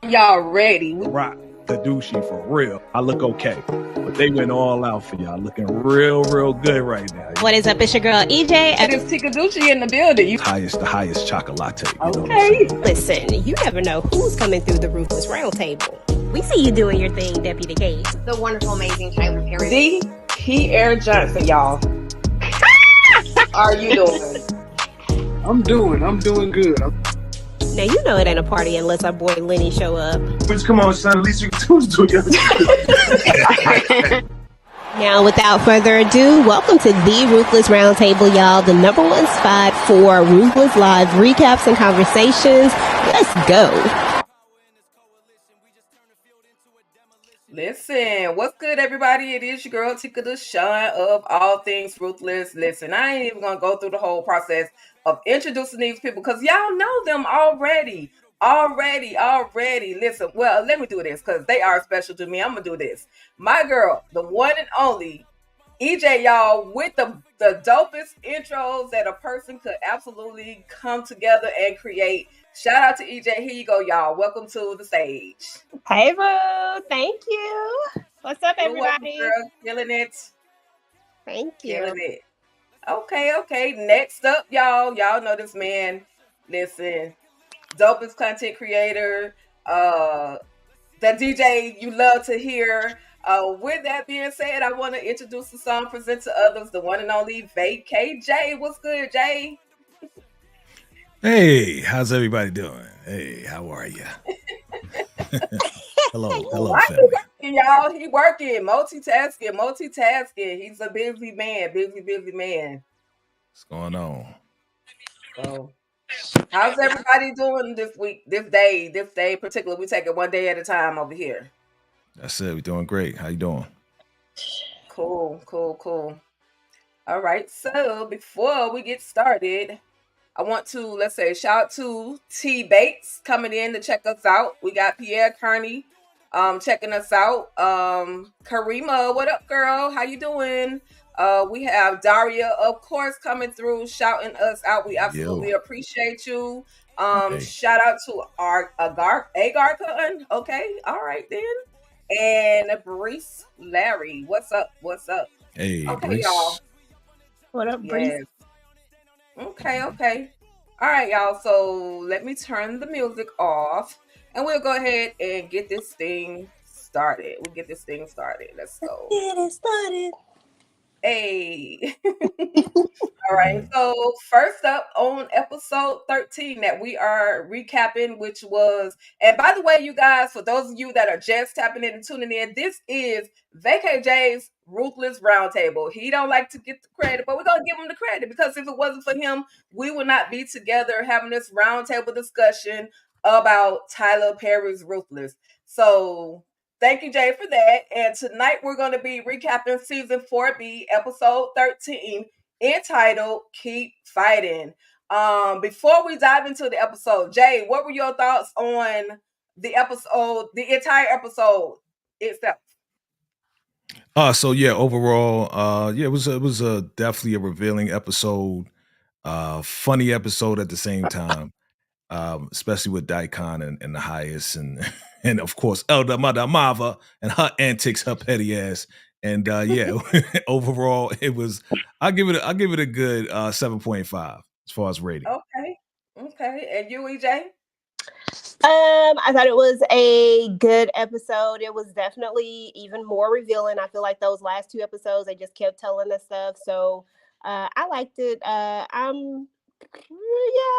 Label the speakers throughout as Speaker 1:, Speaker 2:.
Speaker 1: Y'all ready?
Speaker 2: Rock the douchey for real. I look okay, but they went all out for y'all. Looking real good right now.
Speaker 3: What is up? It's your girl EJ.
Speaker 1: It is Tik Tok in the building.
Speaker 2: The highest chocolate latte. You know what I'm
Speaker 1: Okay.
Speaker 2: saying?
Speaker 3: Listen, you never know who's coming through the Ruthless Roundtable. We see you doing your thing, Deputy Kate.
Speaker 4: The wonderful, amazing child parent.
Speaker 1: The Pierre Johnson, y'all. Are you doing?
Speaker 5: I'm doing good.
Speaker 3: Now, you know it ain't a party unless our boy Lenny show up.
Speaker 5: Just come on, son. At least you can do is do it.
Speaker 3: Now, without further ado, welcome to the Ruthless Roundtable, y'all. The number one spot for Ruthless Live recaps and conversations. Let's go.
Speaker 1: Listen, what's good, everybody? It is your girl, Tik Tok of all things Ruthless. Listen, I ain't even going to go through the whole process of introducing these people because y'all know them already. Listen, well, let me do this because they are special to me. I'm going to do this. My girl, the one and only EJ, y'all, with the dopest intros that a person could absolutely come together and create. Shout out to EJ. Here you go, y'all. Welcome to the stage.
Speaker 3: Hey, boo. Thank you. What's up, everybody?
Speaker 1: You're welcome, girl. Killing it.
Speaker 3: Thank you.
Speaker 1: Killing it. Okay. Next up, y'all. Y'all know this man. Listen, dopest content creator. The DJ you love to hear. With that being said, I want to introduce the song, present to others, the one and only Vacay Jay. What's good, Jay?
Speaker 2: Hey, how's everybody doing? Hey, how are you? Hello, family.
Speaker 1: Y'all, he working, multitasking. He's a busy man.
Speaker 2: What's going on?
Speaker 1: So, how's everybody doing this week, this day particular? We take it one day at a time over here.
Speaker 2: That's it. We're doing great. How you doing?
Speaker 1: Cool. All right. So before we get started, I want to, let's say, shout out to T Bates coming in to check us out. We got Pierre Kearney checking us out. Karima, what up, girl? How you doing? We have Daria, of course, coming through, shouting us out. We absolutely appreciate you. Shout out to our Agar Khan. Okay, all right then. And Brees Larry. What's up?
Speaker 2: Hey,
Speaker 1: okay,
Speaker 2: Brees.
Speaker 1: y'all.
Speaker 3: What up, Brees?
Speaker 1: Yes. Okay. All right, y'all. So let me turn the music off and we'll go ahead and get this thing started. Let's go.
Speaker 3: Get it started.
Speaker 1: Hey. All right. So first up on episode 13 that we are recapping, which was, and by the way, you guys, for those of you that are just tapping in and tuning in, this is Vacay J's Ruthless Roundtable. He don't like to get the credit, but we're going to give him the credit because if it wasn't for him, we would not be together having this roundtable discussion about Tyler Perry's Ruthless. So thank you, Jay, for that. And tonight we're going to be recapping season 4B, episode 13, entitled Keep Fighting. Before we dive into the episode, Jay, what were your thoughts on the episode, the entire episode itself?
Speaker 2: So yeah, overall, it was definitely a revealing episode, funny episode at the same time, especially with Daikon and the highest and of course Elda Madamava and her antics, her petty ass. And overall, it was. I'll give it a good 7.5 as far as rating.
Speaker 1: Okay, and you, EJ?
Speaker 3: I thought it was a good episode. It was definitely even more revealing. I feel like those last 2 episodes, they just kept telling us stuff. So I liked it. I'm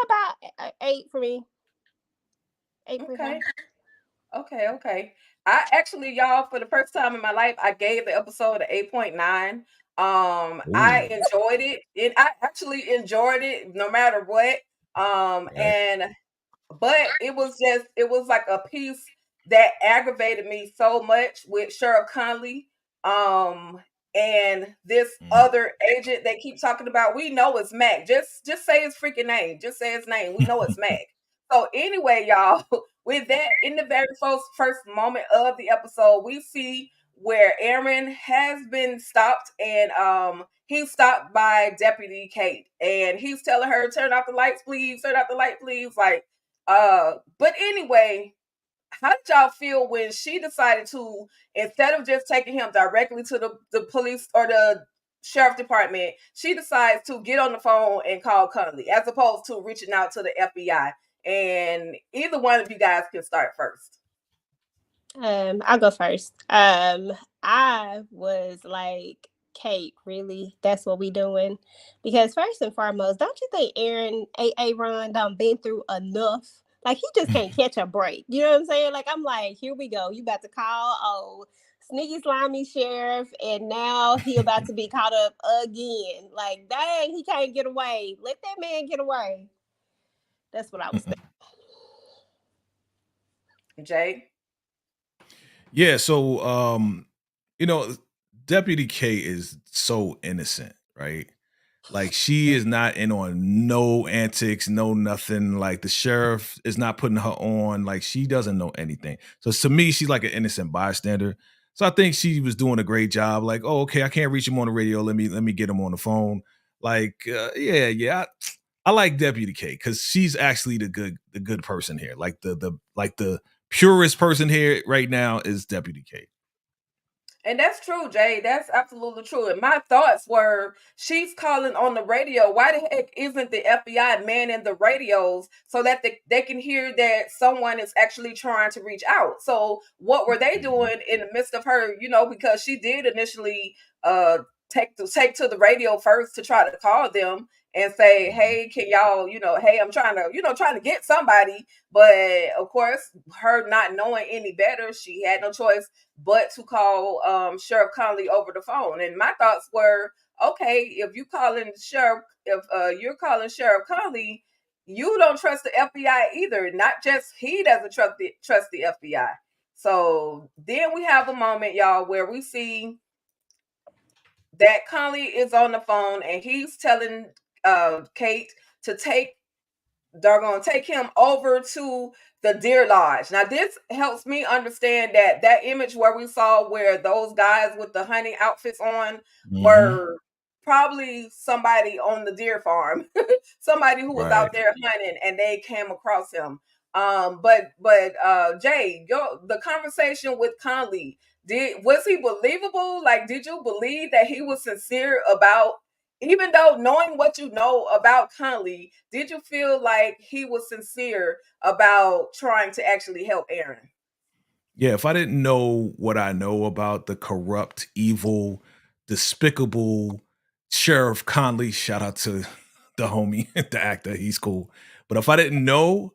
Speaker 3: about 8 for me. 8.
Speaker 1: Okay. I actually, y'all, for the first time in my life, I gave the episode an 8.9. I enjoyed it. I actually enjoyed it no matter what. But it was like a piece that aggravated me so much with Cheryl Conley. And this other agent they keep talking about. We know it's Mac. Just say his freaking name. Just say his name. We know it's Mac. So anyway, y'all, with that, in the very first moment of the episode, we see where Aaron has been stopped, and he's stopped by Deputy Kate, and he's telling her, "Turn off the lights, please. Turn off the light, please." Like, but anyway, how did y'all feel when she decided to, instead of just taking him directly to the police or the sheriff department, she decides to get on the phone and call Conley as opposed to reaching out to the FBI? And either one of you guys can start first.
Speaker 3: I'll go first. I was like, Kate, really? That's what we doing? Because first and foremost, don't you think Aaron done been through enough? Like, he just can't catch a break. You know what I'm saying? Like, I'm like, here we go. You about to call sneaky slimy sheriff, and now he about to be caught up again. Like, dang, he can't get away. Let that man get away. That's what I was thinking.
Speaker 1: Jay?
Speaker 2: Yeah, so you know, Deputy K is so innocent, right? Like, she is not in on no antics, no nothing. Like, the sheriff is not putting her on. Like, she doesn't know anything. So to me, she's like an innocent bystander. So I think she was doing a great job. Like, oh, okay, I can't reach him on the radio. Let me get him on the phone. Like, yeah. I like Deputy K because she's actually the good person here. Like the purest person here right now is Deputy K.
Speaker 1: And that's true, Jay. That's absolutely true. And my thoughts were, she's calling on the radio. Why the heck isn't the FBI manning the radios so that they can hear that someone is actually trying to reach out? So what were they doing in the midst of her, because she did initially take to the radio first to try to call them and say, hey, can y'all, hey, I'm trying to get somebody. But of course, her not knowing any better, she had no choice but to call Sheriff Conley over the phone. And my thoughts were, okay, if you're calling Sheriff Conley, you don't trust the FBI either. Not just he doesn't trust the FBI. So then we have a moment, y'all, where we see that Conley is on the phone and he's telling Kate to they're going to take him over to the Deer Lodge. Now, this helps me understand that image where we saw where those guys with the hunting outfits on were probably somebody on the deer farm, somebody who was out there hunting, and they came across him. But Jay, the conversation with Conley, was he believable? Like, did you believe that he was sincere about, even though knowing what you know about Conley, did you feel like he was sincere about trying to actually help Aaron?
Speaker 2: Yeah, if I didn't know what I know about the corrupt, evil, despicable Sheriff Conley, shout out to the homie, the actor, he's cool. But if I didn't know,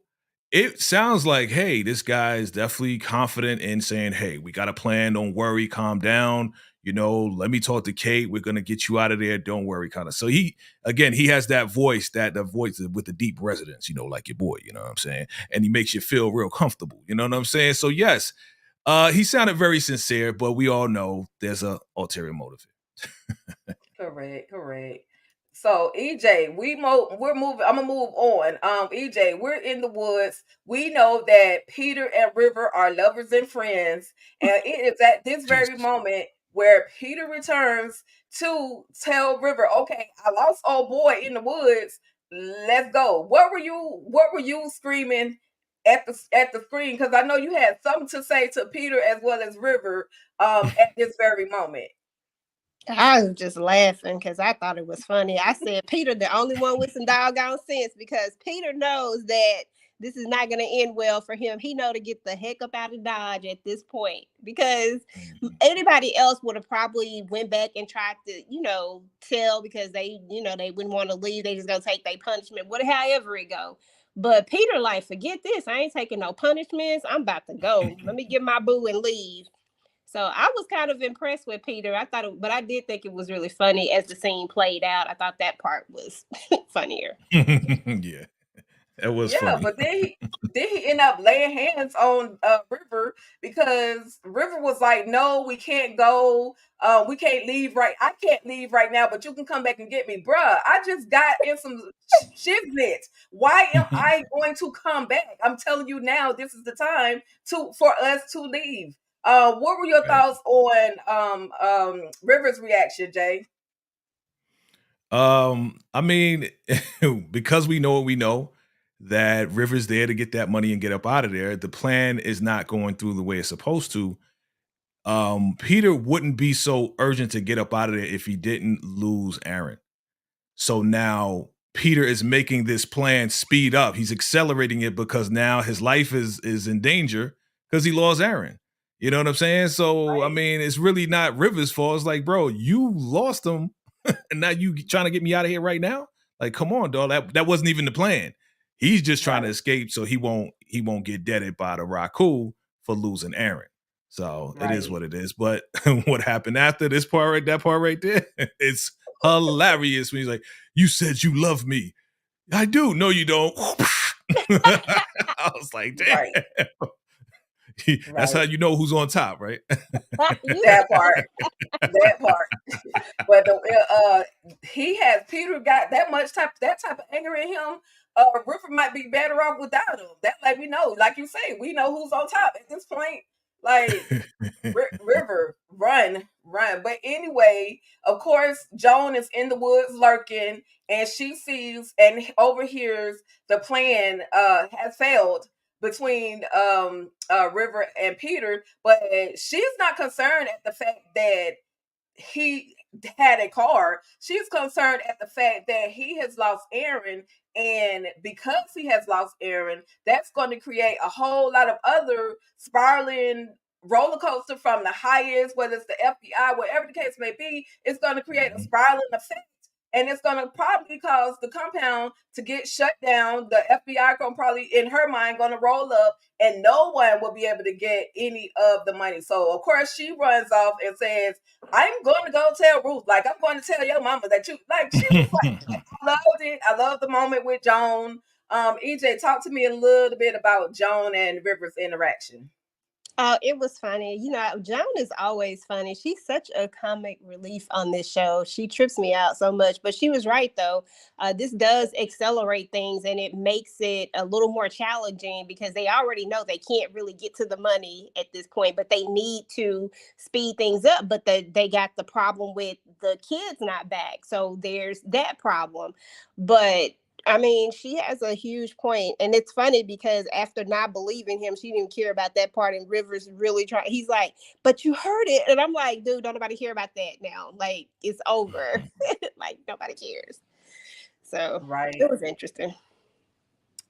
Speaker 2: it sounds like, hey, this guy is definitely confident in saying, hey, we got a plan. Don't worry, calm down. Let me talk to Kate. We're gonna get you out of there. Don't worry, kind of. So he has that voice, the voice with the deep resonance, like your boy, you know what I'm saying? And he makes you feel real comfortable. You know what I'm saying? So yes, he sounded very sincere, but we all know there's a ulterior motive.
Speaker 1: Correct. So EJ, we're moving. I'm gonna move on. EJ, we're in the woods. We know that Peter and River are lovers and friends, and it is at this very moment where Peter returns to tell River, "Okay, I lost old boy in the woods. Let's go." What were you screaming at the screen? Because I know you had something to say to Peter as well as River at this very moment.
Speaker 3: I was just laughing because I thought it was funny. I said, Peter, the only one with some doggone sense, because Peter knows that this is not going to end well for him. He know to get the heck up out of Dodge at this point, because anybody else would have probably went back and tried to, tell, because they, they wouldn't want to leave. They just going to take their punishment, however it go. But Peter, like, forget this. I ain't taking no punishments. I'm about to go. Let me get my boo and leave. So I was kind of impressed with Peter. But I did think it was really funny as the scene played out. I thought that part was funnier.
Speaker 2: Yeah, it was funny.
Speaker 1: But then he ended up laying hands on River, because River was like, "No, we can't go. We can't leave I can't leave right now, but you can come back and get me, bruh. I just got in some shiznit. Why am I going to come back? I'm telling you now, this is the time for us to leave." What were your thoughts on River's reaction, Jay?
Speaker 2: I mean, because we know what we know, that River's there to get that money and get up out of there. The plan is not going through the way it's supposed to. Peter wouldn't be so urgent to get up out of there if he didn't lose Aaron. So now Peter is making this plan speed up. He's accelerating it because now his life is in danger because he lost Aaron. You know what I'm saying? So, I mean, it's really not River's fault. It's like, bro, you lost him and now you trying to get me out of here right now? Like, come on, dog. That wasn't even the plan. He's just trying to escape so he won't get deaded by the Raku for losing Aaron. So it is what it is. But what happened after this part, that part right there, it's hilarious when he's like, you said you love me. I do. No, you don't. I was like, damn. That's how you know who's on top, right?
Speaker 1: That part. But Peter got that type of anger in him. River might be better off without him. That like we know, like you say, we know who's on top at this point. Like River, run. But anyway, of course, Joan is in the woods lurking, and she sees and overhears the plan has failed between River and Peter, but she's not concerned at the fact that he had a car. She's concerned at the fact that he has lost Aaron, and because he has lost Aaron, that's going to create a whole lot of other spiraling roller coaster from the highest, whether it's the FBI, whatever the case may be. It's going to create a spiraling effect. And it's going to probably cause the compound to get shut down. The FBI going probably, in her mind, going to roll up, and no one will be able to get any of the money. So, of course, she runs off and says, I'm going to go tell Ruth. Like, I'm going to tell your mama that you, like, she was like, I loved it. I love the moment with Joan. EJ, talk to me a little bit about Joan and River's interaction.
Speaker 3: Oh, it was funny. You know, Joan is always funny. She's such a comic relief on this show. She trips me out so much. But she was right, though. This does accelerate things, and it makes it a little more challenging because they already know they can't really get to the money at this point, but they need to speed things up. But they got the problem with the kids not back. So there's that problem. But I mean, she has a huge point, and it's funny because after not believing him, she didn't care about that part, and Rivers really trying. He's like, but you heard it, and I'm like, dude, don't nobody care about that now. Like, it's over. Like, nobody cares. So it was interesting.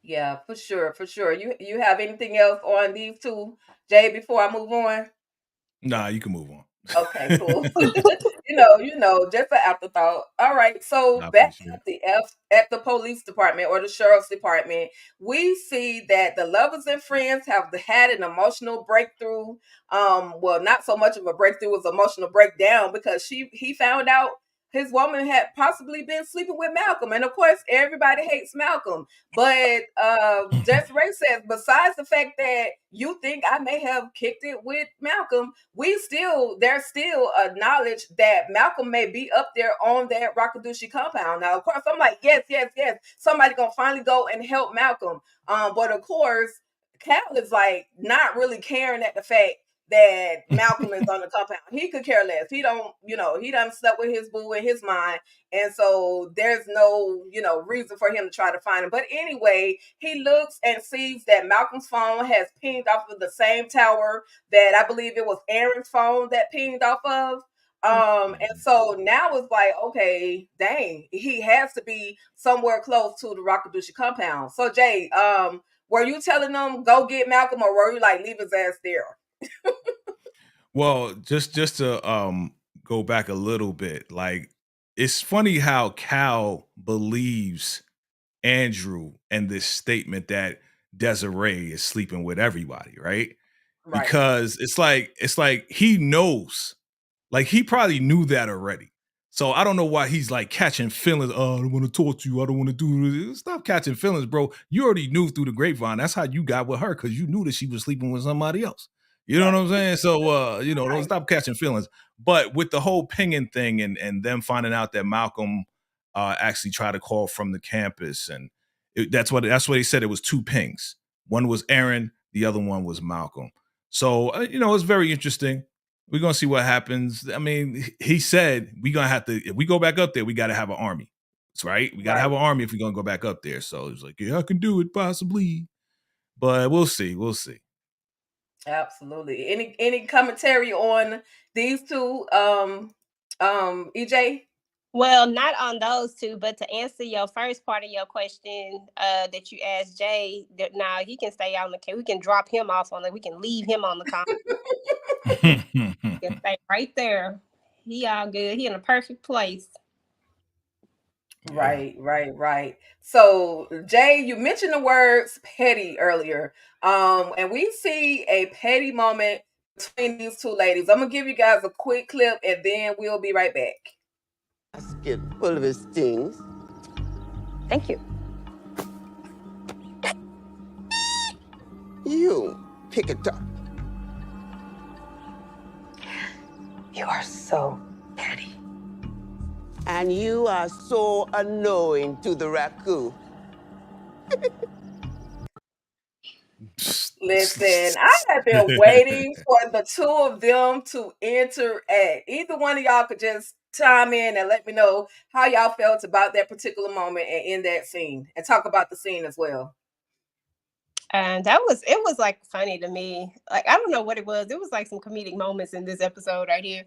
Speaker 1: Yeah, for sure. You have anything else on these two, Jay, before I move on?
Speaker 2: Nah, you can move on.
Speaker 1: Okay, cool. you know, just an afterthought. All right, so back at the police department or the sheriff's department, we see that the lovers and friends have had an emotional breakthrough. Well, not so much of a breakthrough, it was emotional breakdown because he found out his woman had possibly been sleeping with Malcolm. And of course, everybody hates Malcolm. But Desiree says, besides the fact that you think I may have kicked it with Malcolm, there's still a knowledge that Malcolm may be up there on that Rakadushi compound. Now, of course, I'm like, yes. Somebody gonna finally go and help Malcolm. But of course, Cal is like not really caring at the fact that Malcolm is on the compound. He could care less. He don't, he done slept with his boo in his mind. And so there's no, reason for him to try to find him. But anyway, he looks and sees that Malcolm's phone has pinged off of the same tower that I believe it was Aaron's phone that pinged off of. And so now it's like, okay, dang, he has to be somewhere close to the Rakadushi compound. So Jay, were you telling them go get Malcolm, or were you like leave his ass there?
Speaker 2: Well, just to go back a little bit, like it's funny how Cal believes Andrew and this statement that Desiree is sleeping with everybody, right? Because it's like he knows, like he probably knew that already. So I don't know why he's like catching feelings. Oh, I don't want to talk to you. I don't want to do this. Stop catching feelings, bro. You already knew through the grapevine. That's how you got with her, because you knew that she was sleeping with somebody else. You know what I'm saying? So, don't stop catching feelings. But with the whole pinging thing and them finding out that Malcolm actually tried to call from the campus, and that's what he said. It was two pings. One was Aaron. The other one was Malcolm. So, it's very interesting. We're going to see what happens. I mean, he said we're going to have to, if we go back up there, we got to have an army. troops, right? We got to have an army if we're going to go back up there. So it's like, yeah, I can do it possibly. But we'll see. We'll see.
Speaker 1: Absolutely. Any commentary on these two, EJ?
Speaker 3: Well, not on those two, but to answer your first part of your question that you asked Jay, that now he can stay on the. We can drop him off on it. We can leave him on the con. He can stay right there. He all good. He in a perfect place.
Speaker 1: Yeah. Right. So, Jay, you mentioned the words petty earlier. And we see a petty moment between these two ladies. I'm gonna give you guys a quick clip and then we'll be right back.
Speaker 6: Basket full of his things.
Speaker 4: Thank you.
Speaker 6: You pick it up.
Speaker 4: You are so petty.
Speaker 6: And you are so annoying to the raccoon.
Speaker 1: Listen, I have been waiting for the two of them to interact. Either one of y'all could just chime in and let me know how y'all felt about that particular moment and in that scene, and talk about the scene as well.
Speaker 3: And it was like funny to me. Like, I don't know what it was. It was like some comedic moments in this episode right here.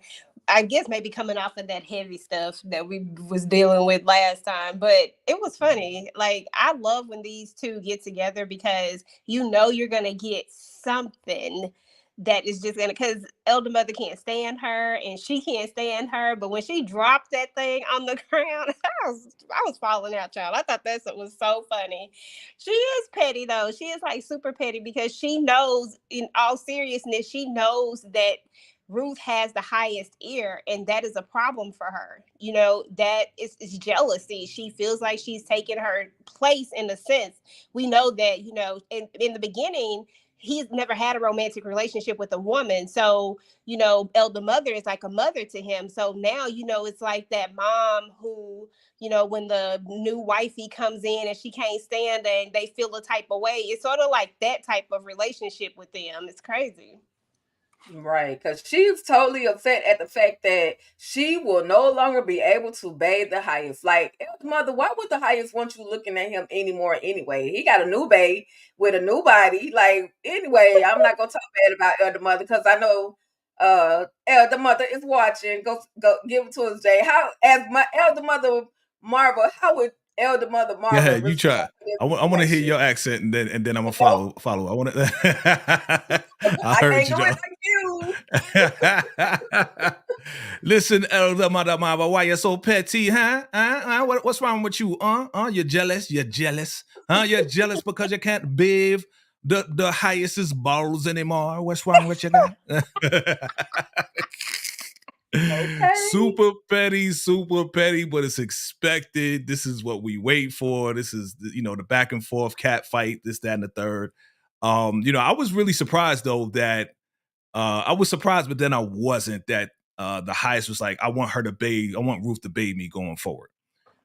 Speaker 3: I guess maybe coming off of that heavy stuff that we was dealing with last time, but it was funny. Like, I love when these two get together because you know you're gonna get something that is just gonna, because Elder Mother can't stand her and she can't stand her, but when she dropped that thing on the ground, I was falling out, child. I thought that was so funny. She is petty though. She is like super petty because she knows, in all seriousness, she knows that Ruth has the highest ear, and that is a problem for her. You know, that is jealousy. She feels like she's taken her place in a sense. We know that, you know, in the beginning, he's never had a romantic relationship with a woman. So, you know, Elder Mother is like a mother to him. So now, you know, it's like that mom who, you know, when the new wifey comes in and she can't stand it and they feel a type of way. It's sort of like that type of relationship with them. It's crazy.
Speaker 1: Right, because she's totally upset at the fact that she will no longer be able to bathe the highest. Like, Elder Mother, why would the highest want you looking at him anymore anyway? He got a new babe with a new body. Like, anyway, I'm not gonna talk bad about Elder Mother because I know Elder Mother is watching. Go give it to us, Jay. How, as my Elder Mother Marva, how would Elder Mother Marva
Speaker 2: Yeah, you try. I want to hear your accent, and then I'm gonna follow. I want to. I heard
Speaker 1: can't
Speaker 2: you.
Speaker 1: do it like you.
Speaker 2: Listen, Elder Mother Marva, why you so petty, huh? What's wrong with you? You're jealous. You're jealous. You're jealous because you can't bathe the highest's balls anymore. What's wrong with you, guy?
Speaker 1: Okay.
Speaker 2: Super petty, but it's expected. This is what we wait for. This is, you know, the back and forth cat fight, this, that, and the third. You know, I was really surprised though that I was surprised, but then I wasn't, that the highest was like, I want Ruth to bathe me going forward.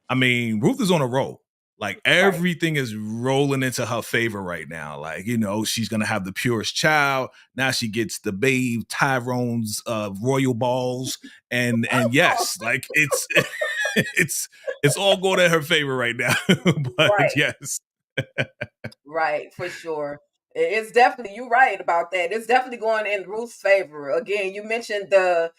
Speaker 2: I mean, Ruth is on a roll. Like, everything is rolling into her favor right now. Like, you know, she's gonna have the purest child. Now she gets the babe Tyrone's royal balls, and yes, like it's all going in her favor right now. But yes.
Speaker 1: Right, for sure. It's definitely, you're right about that. It's definitely going in Ruth's favor. Again, you mentioned the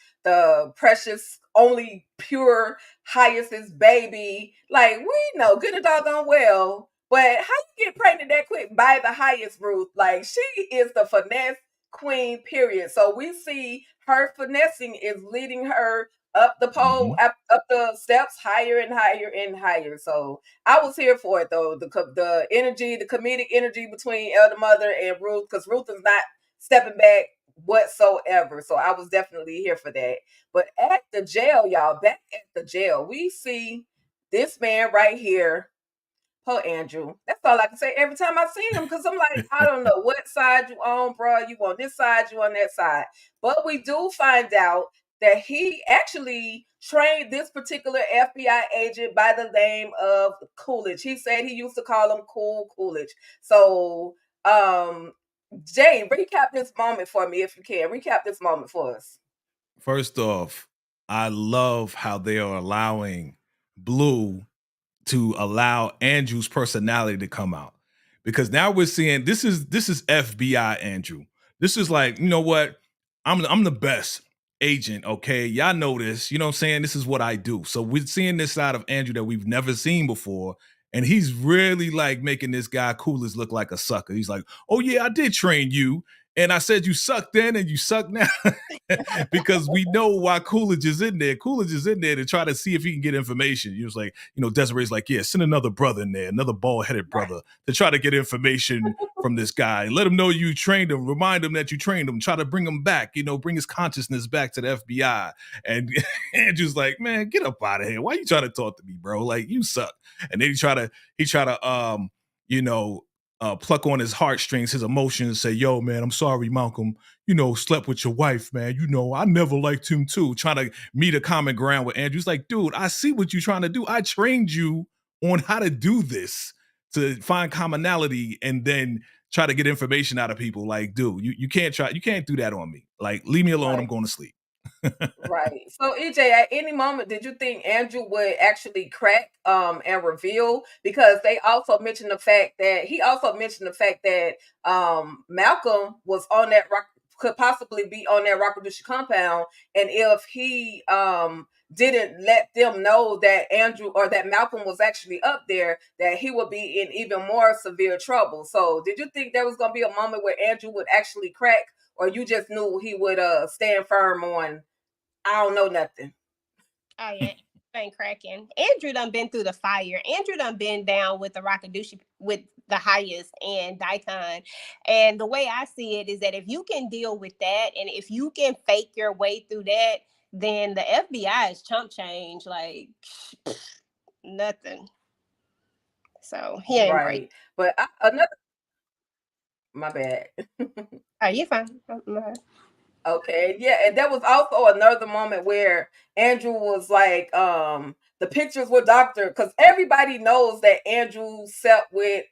Speaker 1: precious, only pure highest's baby. Like, we know good and doggone well. But how you get pregnant that quick by the highest, Ruth? Like, she is the finesse queen, period. So we see her finessing is leading her up the pole, up the steps, higher and higher and higher. So I was here for it though. The energy, the comedic energy between Elder Mother and Ruth, because Ruth is not stepping back whatsoever. So I was definitely here for that. But at the jail, y'all, back at the jail, we see this man right here. Oh, Andrew. That's all I can say every time I see him, because I'm like, I don't know what side you on, bro. You on this side, you on that side. But we do find out that he actually trained this particular FBI agent by the name of Coolidge. He said he used to call him Cool Coolidge. So, Jay, recap this moment for me if you can. Recap this moment for us.
Speaker 2: First off, I love how they are allowing Blue to allow Andrew's personality to come out, because now we're seeing this is FBI Andrew. This is like, you know what? I'm the best agent, okay? Y'all know this, you know what I'm saying? This is what I do. So we're seeing this side of Andrew that we've never seen before. And he's really like making this guy Coolidge look like a sucker. He's like, oh yeah, I did train you. And I said you suck then and you suck now. Because we know why Coolidge is in there. Coolidge is in there to try to see if he can get information. He was like, you know, Desiree's like, yeah, send another brother in there, another bald-headed brother to try to get information from this guy. Let him know you trained him. Remind him that you trained him. Try to bring him back, you know, bring his consciousness back to the FBI. And Andrew's like, man, get up out of here. Why you trying to talk to me, bro? Like, you suck. And then he try to you know, pluck on his heartstrings, his emotions, say, yo, man, I'm sorry, Malcolm, you know, slept with your wife, man. You know, I never liked him too. Trying to meet a common ground with Andrew. He's like, dude, I see what you're trying to do. I trained you on how to do this, to find commonality and then try to get information out of people. Like, dude, you can't do that on me. Like, leave me alone. Right. I'm going to sleep.
Speaker 1: Right. So EJ, at any moment, did you think Andrew would actually crack and reveal? Because he also mentioned the fact that Malcolm was on that could possibly be on that Rakadushi compound, and if he didn't let them know that Andrew or that Malcolm was actually up there, that he would be in even more severe trouble. So did you think there was going to be a moment where Andrew would actually crack, or you just knew he would stand firm on, I don't know nothing?
Speaker 3: Oh yeah, ain't cracking. Andrew done been through the fire. Andrew done been down with the Rakadushi, with the highest and Daikon. And the way I see it is that if you can deal with that, and if you can fake your way through that, then the FBI is chump change, like nothing. So he ain't
Speaker 1: right. But another, my bad.
Speaker 3: Oh, you're fine.
Speaker 1: Okay, yeah, and there was also another moment where Andrew was like, the pictures were doctored, because everybody knows that Andrew slept with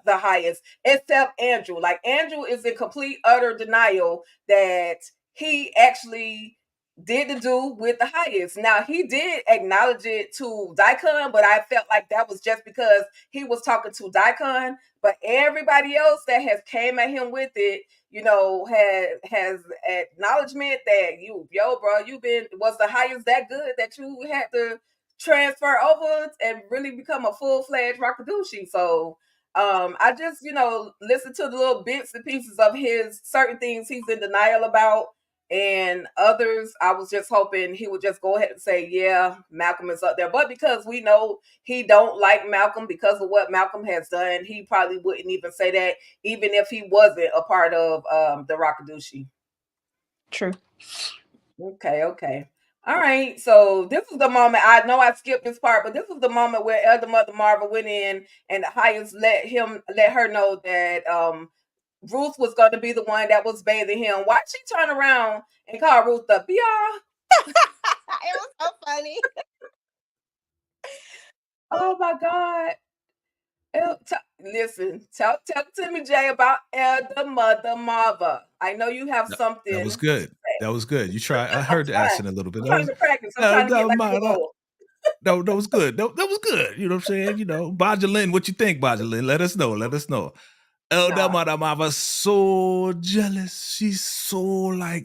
Speaker 1: the highest, except Andrew. Like, Andrew is in complete utter denial that he actually did the do with the highest. Now, he did acknowledge it to Daikon, but I felt like that was just because he was talking to Daikon. But everybody else that has came at him with it, you know, has acknowledgement that bro, was the highest that good that you had to transfer over and really become a full-fledged Rakadushi. So I just, listen to the little bits and pieces of his certain things he's in denial about, and others I was just hoping he would just go ahead and say, yeah, Malcolm is up there. But because we know he don't like Malcolm because of what Malcolm has done, he probably wouldn't even say that, even if he wasn't a part of the Rakadushi.
Speaker 3: True.
Speaker 1: Okay. All right. So this is the moment. I know I skipped this part, but this was the moment where Elder Mother Marvel went in and the highest let her know that Ruth was going to be the one that was bathing him. Why'd she turn around and call Ruth the BR?
Speaker 3: It was so funny.
Speaker 1: Oh my God. Listen, tell to me, Jay, about Elder Mother Marva. I know you have something.
Speaker 2: That was good. That was good. You try. I heard the accent a little bit.
Speaker 1: I'm trying to practice. I'm trying to get like
Speaker 2: No, that was good. That was good. You know what I'm saying? You know, Bajalin, what you think, Bajalin? Let us know. Elder Mother Marva, so jealous. She's so like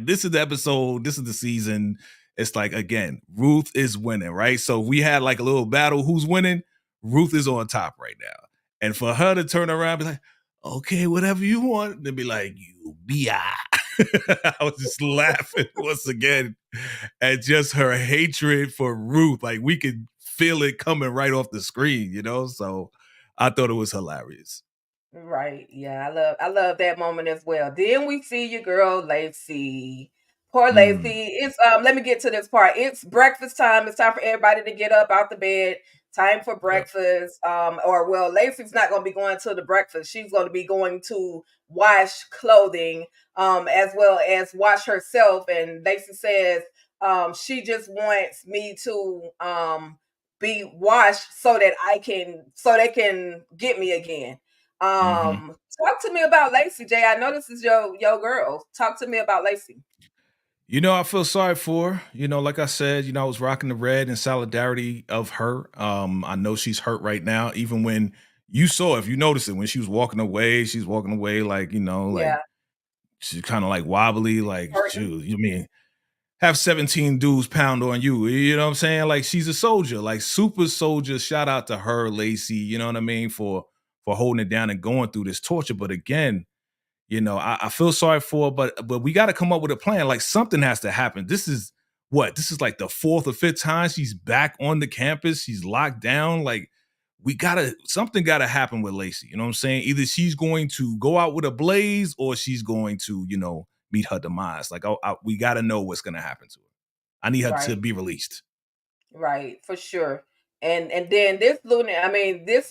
Speaker 2: this is the episode. This is the season. It's like, again, Ruth is winning, right? So we had like a little battle. Who's winning? Ruth is on top right now. And for her to turn around and be like, okay, whatever you want, then be like, you bi. I was just laughing once again at just her hatred for Ruth. Like, we could feel it coming right off the screen, you know? So I thought it was hilarious.
Speaker 1: Right. Yeah, I love that moment as well. Then we see your girl Lacey. Poor Lacey. It's let me get to this part. It's breakfast time. It's time for everybody to get up out the bed. Time for breakfast. Yep. Lacey's not going to be going to the breakfast. She's going to be going to wash clothing, as well as wash herself. And Lacey says, she just wants me to be washed so that they can get me again. Talk to me about Lacey, Jay. I know this is your girl. Talk to me about Lacey.
Speaker 2: I feel sorry for her. Like I said, I was rocking the red in solidarity of her. I know she's hurt right now. Even when you saw, if you noticed it, when she was walking away, she's walking away like, like
Speaker 1: Yeah,
Speaker 2: she's kind of like wobbly, like,
Speaker 1: hurting.
Speaker 2: shoot, you mean have 17 dudes pound on you. You know what I'm saying? Like she's a soldier, like super soldier. Shout out to her, Lacey, you know what I mean, for holding it down and going through this torture. But again, I feel sorry for her, but we got to come up with a plan. Like something has to happen. This is what? This is like the fourth or fifth time she's back on the campus. She's locked down. Like something gotta happen with Lacey. You know what I'm saying? Either she's going to go out with a blaze or she's going to, meet her demise. Like we gotta know what's gonna happen to her. I need her to
Speaker 1: Right.
Speaker 2: be released.
Speaker 1: Right, for sure. And then this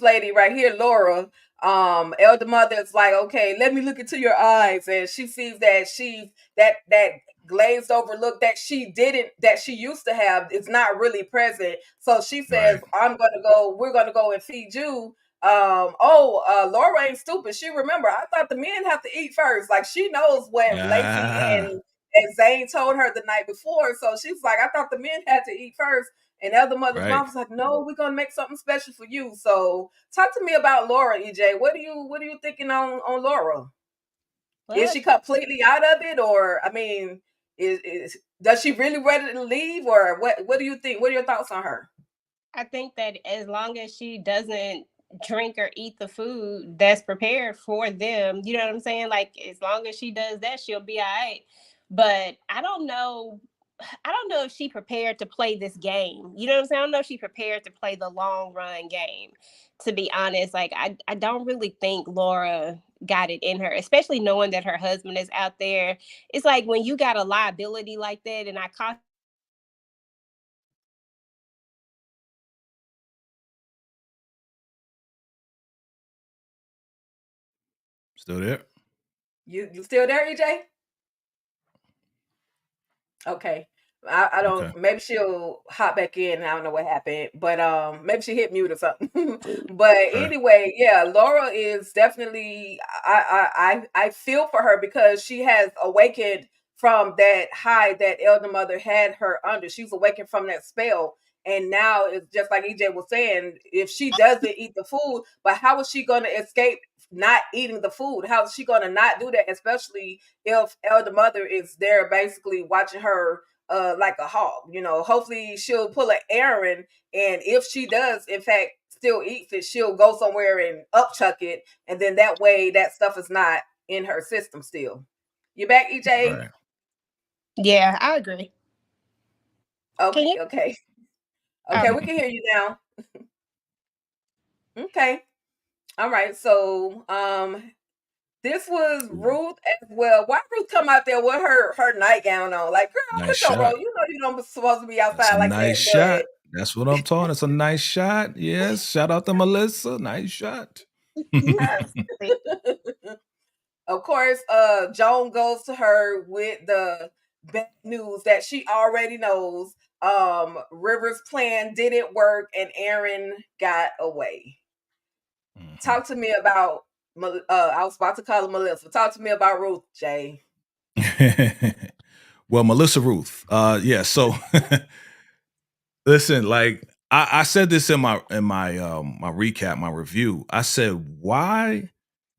Speaker 1: lady right here, Laura, elder mother is like, okay, let me look into your eyes, and she sees that that glazed over look that she used to have is not really present. So she says,
Speaker 2: Right.
Speaker 1: we're gonna go and feed you. Laura ain't stupid. She remember, I thought the men have to eat first. Like she knows what Lacey
Speaker 2: Ah,
Speaker 1: and Zane told her the night before. So she's like, I thought the men had to eat first. And the other mother's
Speaker 2: right.
Speaker 1: mom was like, "No, we're gonna make something special for you." So, talk to me about Laura, EJ. What are you thinking on Laura? Is
Speaker 3: Well,
Speaker 1: she completely out of it, or is does she really ready to leave, or what? What do you think? What are your thoughts on her?
Speaker 3: I think that as long as she doesn't drink or eat the food that's prepared for them, you know what I'm saying? Like as long as she does that, she'll be all right. But I don't know if she prepared to play this game. You know what I'm saying? I don't know if she prepared to play the long run game. To be honest, like I don't really think Laura got it in her, especially knowing that her husband is out there. It's like when you got a liability like that, and I caught
Speaker 2: Still there?
Speaker 1: You still there, EJ? Okay. I don't,
Speaker 2: Okay.
Speaker 1: maybe she'll hop back in. I don't know what happened, but maybe she hit mute or something. But
Speaker 2: Okay.
Speaker 1: anyway, yeah, Laura is definitely, I feel for her because she has awakened from that high that elder mother had her under. She's awakened from that spell. And now it's just like EJ was saying, if she doesn't eat the food, but how is she going to escape not eating the food? How is she going to not do that, especially if elder mother is there basically watching her like a hawk? Hopefully she'll pull an errand, and if she does in fact still eats it, she'll go somewhere and upchuck it, and then that way that stuff is not in her system still. You back, EJ?
Speaker 2: Right.
Speaker 3: yeah, I agree. Can
Speaker 1: Okay,
Speaker 3: you?
Speaker 1: okay. Okay, we
Speaker 3: Okay.
Speaker 1: can hear you now. Okay. All right. So this was
Speaker 2: Ooh,
Speaker 1: Ruth as well. Why Ruth come out there with her nightgown on? Like, girl,
Speaker 2: nice
Speaker 1: put your
Speaker 2: shot.
Speaker 1: robe. You know you don't supposed to be
Speaker 2: That's
Speaker 1: outside
Speaker 2: a
Speaker 1: like
Speaker 2: nice
Speaker 1: that.
Speaker 2: shot. That's what I'm talking. It's a nice shot. Yes. Shout out to Melissa. Nice shot.
Speaker 3: Absolutely.
Speaker 1: But of course, Joan goes to her with the bad news that she already knows. River's plan didn't work and Aaron got away.
Speaker 2: Mhm.
Speaker 1: Talk to me about I was about to call her Melissa. Talk to me about Ruth, Jay.
Speaker 2: Well, Melissa Ruth. Yeah, so listen, like I said this in my recap, my review. I said, why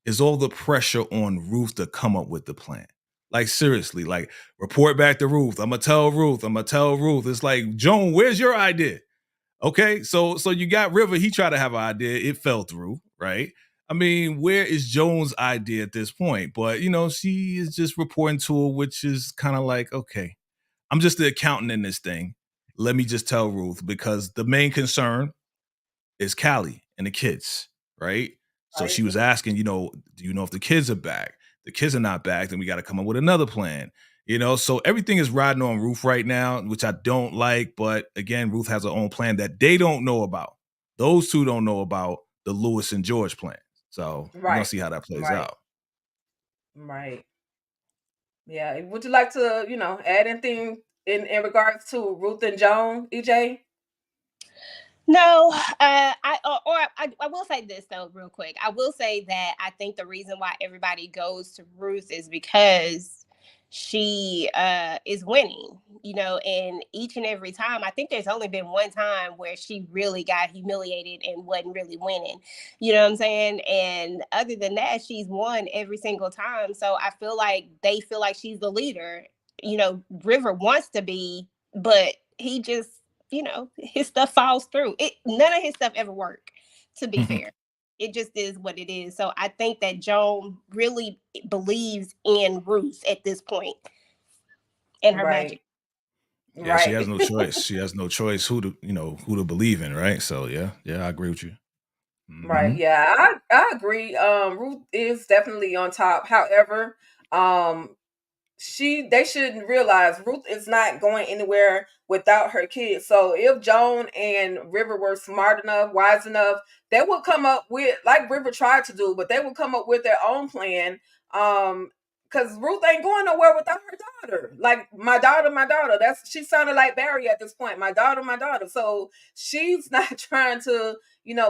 Speaker 2: is all the pressure on Ruth to come up with the plan? Like seriously, like report back to Ruth. I'm gonna tell Ruth. I'm gonna tell Ruth. It's like, Joan, where's your idea? Okay, so you got River. He tried to have an idea. It fell through, right? I mean, where is Joan's idea at this point? But she is just reporting to her, which is kind of like, okay, I'm just the accountant in this thing. Let me just tell Ruth because the main concern is Callie and the kids, right? So
Speaker 1: Right.
Speaker 2: she was asking, do you know if the kids are back? The kids are not back, then we got to come up with another plan. So everything is riding on Ruth right now, which I don't like. But again, Ruth has her own plan that they don't know about. Those two don't know about the Lewis and George plan. So we're gonna
Speaker 1: Right.
Speaker 2: see how that plays
Speaker 1: Right.
Speaker 2: out.
Speaker 1: Right. Yeah. Would you like to, add anything in regards to Ruth and Joan, EJ?
Speaker 3: No, I will say this though, real quick. I will say that I think the reason why everybody goes to Ruth is because she is winning, and each and every time, I think there's only been one time where she really got humiliated and wasn't really winning. You know what I'm saying? And other than that, she's won every single time. So I feel like they feel like she's the leader. River wants to be, but he just, his stuff falls through. None of his stuff ever work, to be fair. It just is what it is. So I think that Joan really believes in Ruth at this point and her magic.
Speaker 2: Yeah, she has no choice. She has no choice who to believe in, right? So yeah, I agree with you.
Speaker 1: Right. Yeah, I agree. Ruth is definitely on top. However, they should realize Ruth is not going anywhere without her kids. So if Joan and River were smart enough, wise enough, they would come up with, like River tried to do, but they would come up with their own plan. Because Ruth ain't going nowhere without her daughter. Like, my daughter. She sounded like Barry at this point. My daughter. So she's not trying to,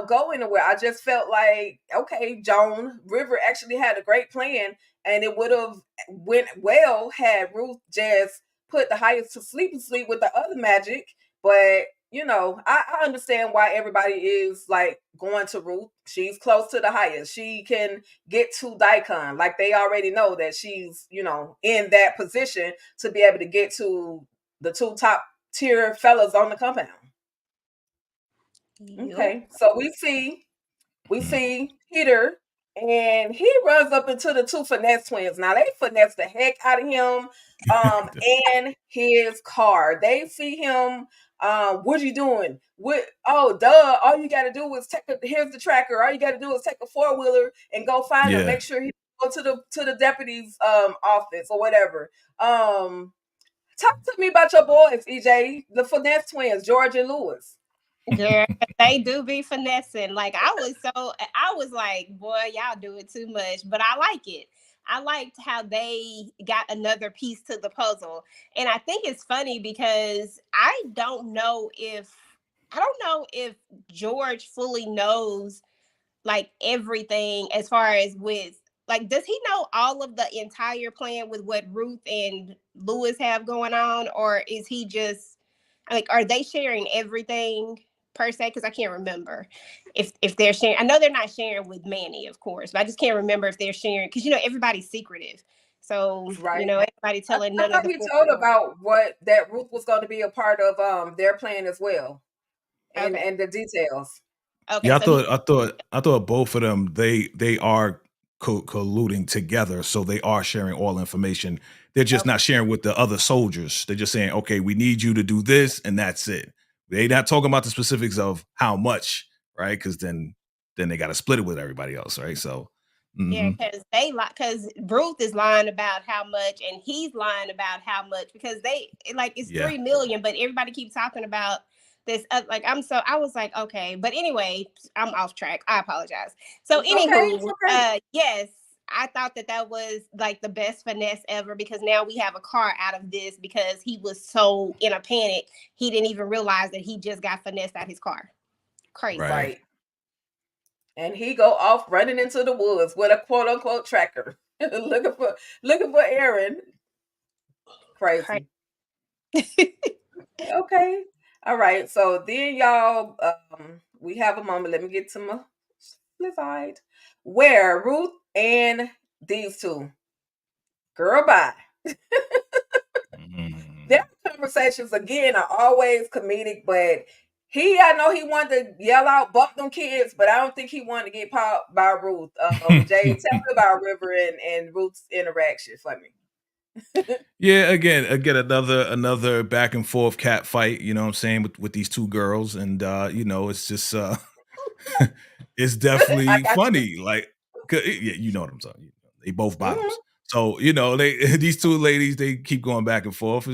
Speaker 1: go anywhere. I just felt like, okay, Joan, River actually had a great plan, and it would have went well had Ruth just put the highest to sleep with the other magic. But I understand why everybody is like going to Ruth. She's close to the highest. She can get to Daikon. Like, they already know that she's, in that position to be able to get to the two top tier fellas on the compound. Okay, so we see Peter, and he runs up into the two finesse twins. Now, they finesse the heck out of him, and his car. They see him. What are you doing? Oh, duh! All you got to do is here's the tracker. All you got to do is take a 4-wheeler and go find him. Make sure he go to the deputy's office or whatever. Talk to me about your boys, EJ, the finesse twins, George and Lewis.
Speaker 3: Girl, they do be finessing. Like, I was like, boy, y'all do it too much, but I like it. I liked how they got another piece to the puzzle. And I think it's funny because I don't know if George fully knows like everything as far as with, like, does he know all of the entire plan with what Ruth and Lewis have going on, or is he just like, are they sharing everything per se? Because I can't remember if they're sharing. I know they're not sharing with Manny, of course, but I just can't remember if they're sharing, because everybody's secretive. So everybody telling none of the.
Speaker 1: He told about that Ruth was going to be a part of their plan as well, and the details.
Speaker 2: Okay, yeah, I thought both of them they are colluding together, so they are sharing all information. They're just not sharing with the other soldiers. They're just saying, okay, we need you to do this, and that's it. They're not talking about the specifics of how much, right? Because then they got to split it with everybody else, right? So
Speaker 3: yeah, because Ruth is lying about how much, and he's lying about how much, because it's 3 million, but everybody keeps talking about this. I was like, okay, but anyway, I'm off track. I apologize. So anywho, yes, I thought that was like the best finesse ever, because now we have a car out of this, because he was so in a panic he didn't even realize that he just got finessed out his car. Crazy,
Speaker 1: right? And he go off running into the woods with a quote unquote tracker, looking for Aaron. Crazy. Okay. All right. So then, y'all, we have a moment. Let me get to my slide where Ruth and these two, girl, bye. Their conversations again are always comedic, but I know he wanted to yell out, "Buck them kids," but I don't think he wanted to get popped by Ruth. Jay, tell me about River and Ruth's interaction for me.
Speaker 2: Yeah, again, another back and forth cat fight, you know what I'm saying, with these two girls. And it's just it's definitely funny. Like, you know what I'm saying. They both bottoms. Mm-hmm. So, these two ladies, they keep going back and forth,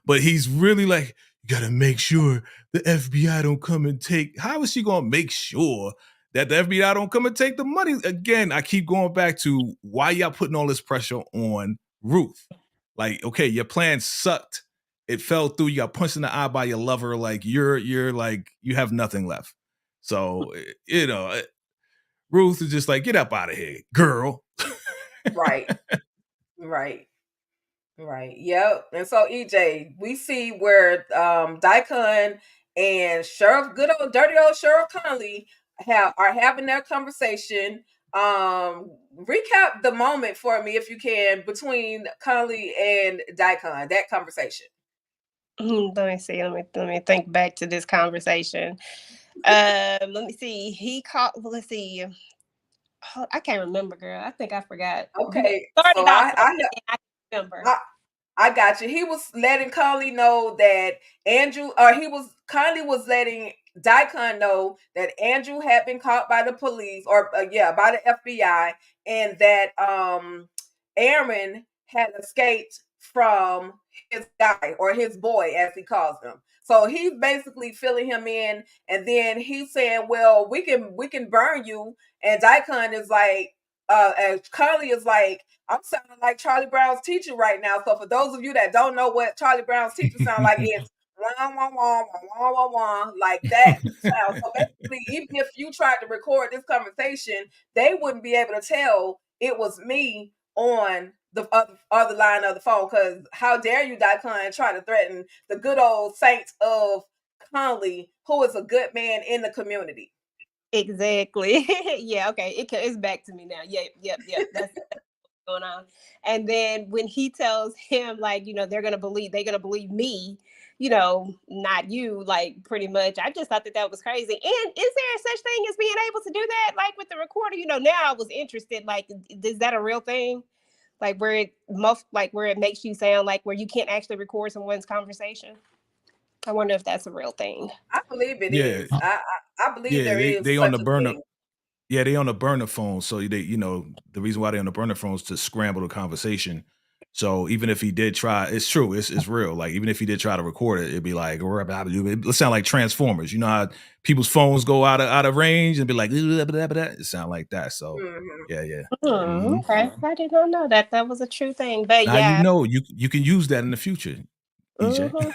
Speaker 2: but he's really like, you gotta make sure the FBI don't come and take. How is she gonna make sure that the FBI don't come and take the money? Again, I keep going back to, why y'all putting all this pressure on Ruth? Like, okay, your plan sucked. It fell through. You got punched in the eye by your lover. Like, you're like, you have nothing left. So, Ruth is just like, get up out of here, girl.
Speaker 1: Right. Right. Right. Yep. And so EJ, we see where Daikon and Sheriff, good old dirty old Sheriff Conley are having their conversation. Recap the moment for me if you can between Conley and Daikon, that conversation.
Speaker 3: Let me see. Let me think back to this conversation. Let me see. He called. Well, let's see. Oh, I can't remember, girl. I think I forgot.
Speaker 1: Okay.
Speaker 3: Started
Speaker 1: So
Speaker 3: off. I remember.
Speaker 1: I got you. He was letting Conley know that Conley was letting Daikon know that Andrew had been caught by the police, or by the FBI, and that Aaron had escaped from his guy, or his boy as he calls him. So he's basically filling him in, and then he's saying, "Well, we can burn you," and Daikon is like, and Conley is like, I'm sounding like Charlie Brown's teacher right now. So for those of you that don't know what Charlie Brown's teacher sounds like, it's wah, wah, wah, wah, wah, wah, like that sound. So basically, even if you tried to record this conversation, they wouldn't be able to tell it was me on the other line of the phone. Because how dare you, Daikon, try to threaten the good old saints of Conley, who is a good man in the community.
Speaker 3: Exactly. Yeah. Okay. It's back to me now. Yep. That's going on. And then when he tells him, like, they're gonna believe me, not you, like, pretty much. I just thought that was crazy. And is there such thing as being able to do that, like, with the recorder? Now I was interested. Like, is that a real thing? Like, where it makes you sound like where you can't actually record someone's conversation? I wonder if that's a real thing.
Speaker 1: I believe it
Speaker 2: Yeah,
Speaker 1: is. I believe
Speaker 2: yeah,
Speaker 1: there is
Speaker 2: they on
Speaker 1: such
Speaker 2: the
Speaker 1: a
Speaker 2: burner.
Speaker 1: thing.
Speaker 2: Yeah, they on the burner phone. So the reason why they on the burner phone is to scramble the conversation. So even if he did try, it's true, it's real. Like even if he did try to record it, it'd be like it sound like Transformers. You know how people's phones go out of range and be like it sound like that. So yeah. Mm-hmm.
Speaker 3: Okay, I did not know that was a true thing. But
Speaker 2: Now
Speaker 3: yeah,
Speaker 2: you can use that in the future, EJ.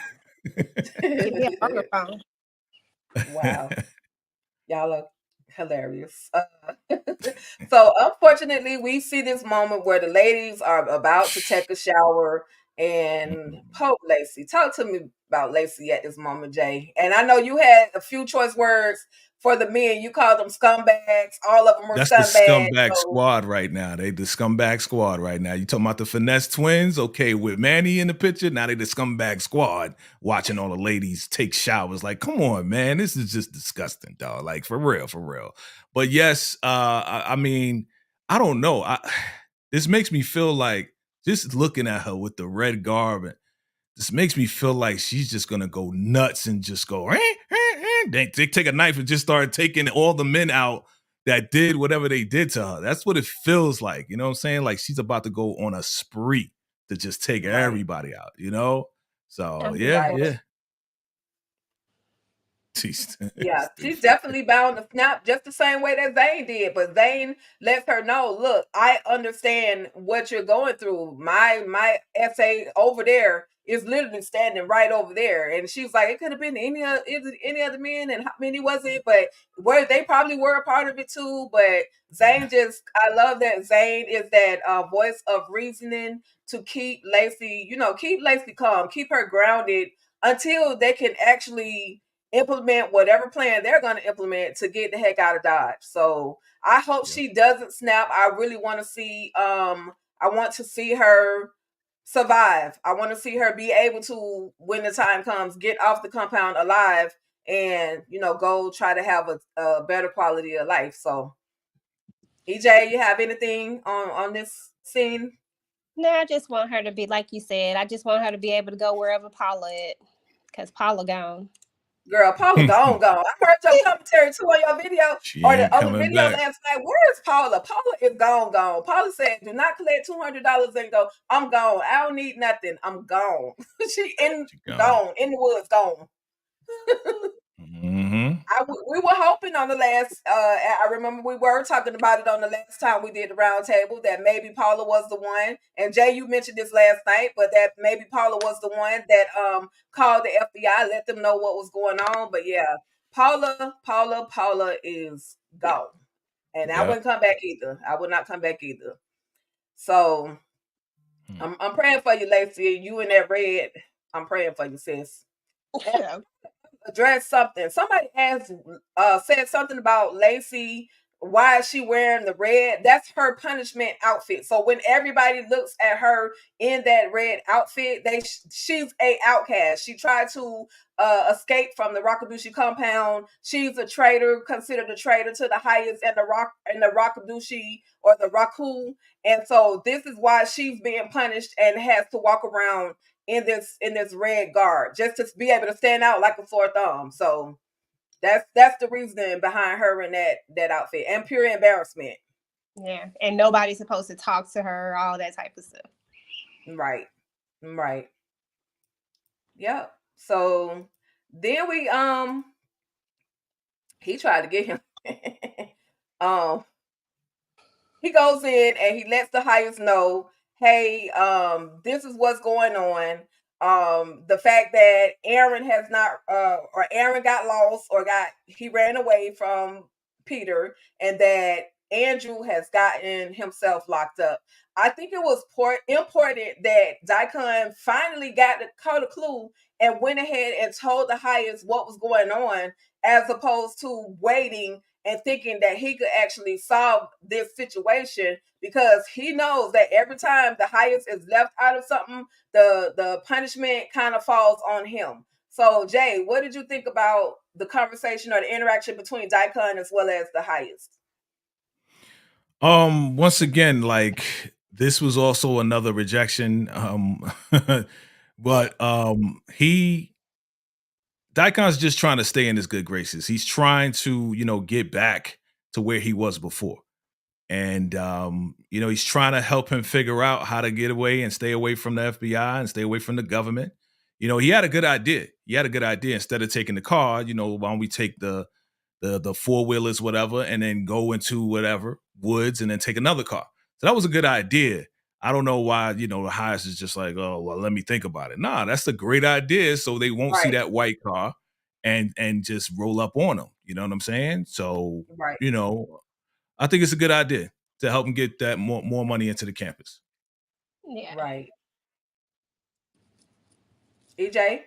Speaker 3: give me a burner phone.
Speaker 1: Wow. Y'all are hilarious. So unfortunately, we see this moment where the ladies are about to take a shower, and Pope Lacey. Talk to me about Lacey at this moment, Jay. And I know you had a few choice words for the men. You called them scumbags. All of them were
Speaker 2: That's the
Speaker 1: scumbags.
Speaker 2: scumbag
Speaker 1: So
Speaker 2: squad right now. They the scumbag squad right now. You talking about the finesse twins? Okay, with Manny in the picture, now they the scumbag squad watching all the ladies take showers. Like, come on, man, this is just disgusting, dog. Like for real, for real. But yes, I mean, I don't know. This makes me feel like just looking at her with the red garb. This makes me feel like she's just gonna go nuts and just go. They take a knife and just start taking all the men out that did whatever they did to her. That's what it feels like. You know what I'm saying? Like she's about to go on a spree to just take everybody out. So yeah.
Speaker 1: Yeah, she's definitely bound to snap just the same way that Zane did. But Zane lets her know, look, I understand what you're going through. My essay over there is literally standing right over there. And she's like, it could have been any other men, and how many was it? But where they probably were a part of it too. But Zane I love that Zane is that voice of reasoning to keep Lacey, keep Lacey calm, keep her grounded until they can actually implement whatever plan they're going to implement to get the heck out of Dodge. So I hope she doesn't snap. I really want to see I want to see her survive. I want to see her be able to, when the time comes, get off the compound alive and go try to have a better quality of life. So EJ, you have anything on this scene?
Speaker 3: No, I just want her to be, like you said, I just want her to be able to go wherever Paula at, because Paula gone.
Speaker 1: Girl, Paula gone. I heard your commentary too on your video
Speaker 2: She
Speaker 1: or
Speaker 2: ain't
Speaker 1: the other
Speaker 2: coming
Speaker 1: video
Speaker 2: back.
Speaker 1: last night. Where is Paula? Paula is gone. Paula said, "Do not collect $200 and go. I'm gone. I don't need nothing. I'm gone." She gone in the woods. Gone.
Speaker 2: Mm-hmm.
Speaker 1: We were hoping on the last. I remember we were talking about it on the last time we did the roundtable that maybe Paula was the one. And Jay, you mentioned this last night, but that maybe Paula was the one that called the FBI, let them know what was going on. But yeah, Paula is gone, and I wouldn't come back either. I would not come back either. So I'm praying for you, Lacey. You in that red. I'm praying for you, sis. Address something. Somebody asked, said something about Lacey. Why is she wearing the red? That's her punishment outfit. So when everybody looks at her in that red outfit, she's a outcast. She tried to escape from the Rakabushi compound. She's a traitor, considered a traitor to the highest and the Rakabushi or the Raku. And so this is why she's being punished and has to walk around in this red guard just to be able to stand out like a sore thumb. So that's the reasoning behind her in that outfit, and pure embarrassment.
Speaker 3: Yeah, and nobody's supposed to talk to her, all that type of stuff.
Speaker 1: Right. Yep. So then he tried to get him. He goes in and he lets the highest know, hey, this is what's going on. The fact that Aaron has not or Aaron got lost or he ran away from Peter, and that Andrew has gotten himself locked up. I think it was important that Daikon finally caught a clue and went ahead and told the highest what was going on, as opposed to waiting and thinking that he could actually solve this situation, because he knows that every time the highest is left out of something, the punishment kind of falls on him. So, Jay, what did you think about the conversation or the interaction between Daikon as well as the highest?
Speaker 2: Once again, like, this was also another rejection. But Daikon's just trying to stay in his good graces. He's trying to, get back to where he was before. And, he's trying to help him figure out how to get away and stay away from the FBI and stay away from the government. He had a good idea. Instead of taking the car, why don't we take the four-wheelers, whatever, and then go into whatever woods and then take another car. So that was a good idea. I don't know why, the highest is just like, oh, well, let me think about it. Nah, that's a great idea. So they won't see that white car and just roll up on them. You know what I'm saying? So, I think it's a good idea to help them get that more money into the campus.
Speaker 3: Yeah.
Speaker 1: Right. EJ?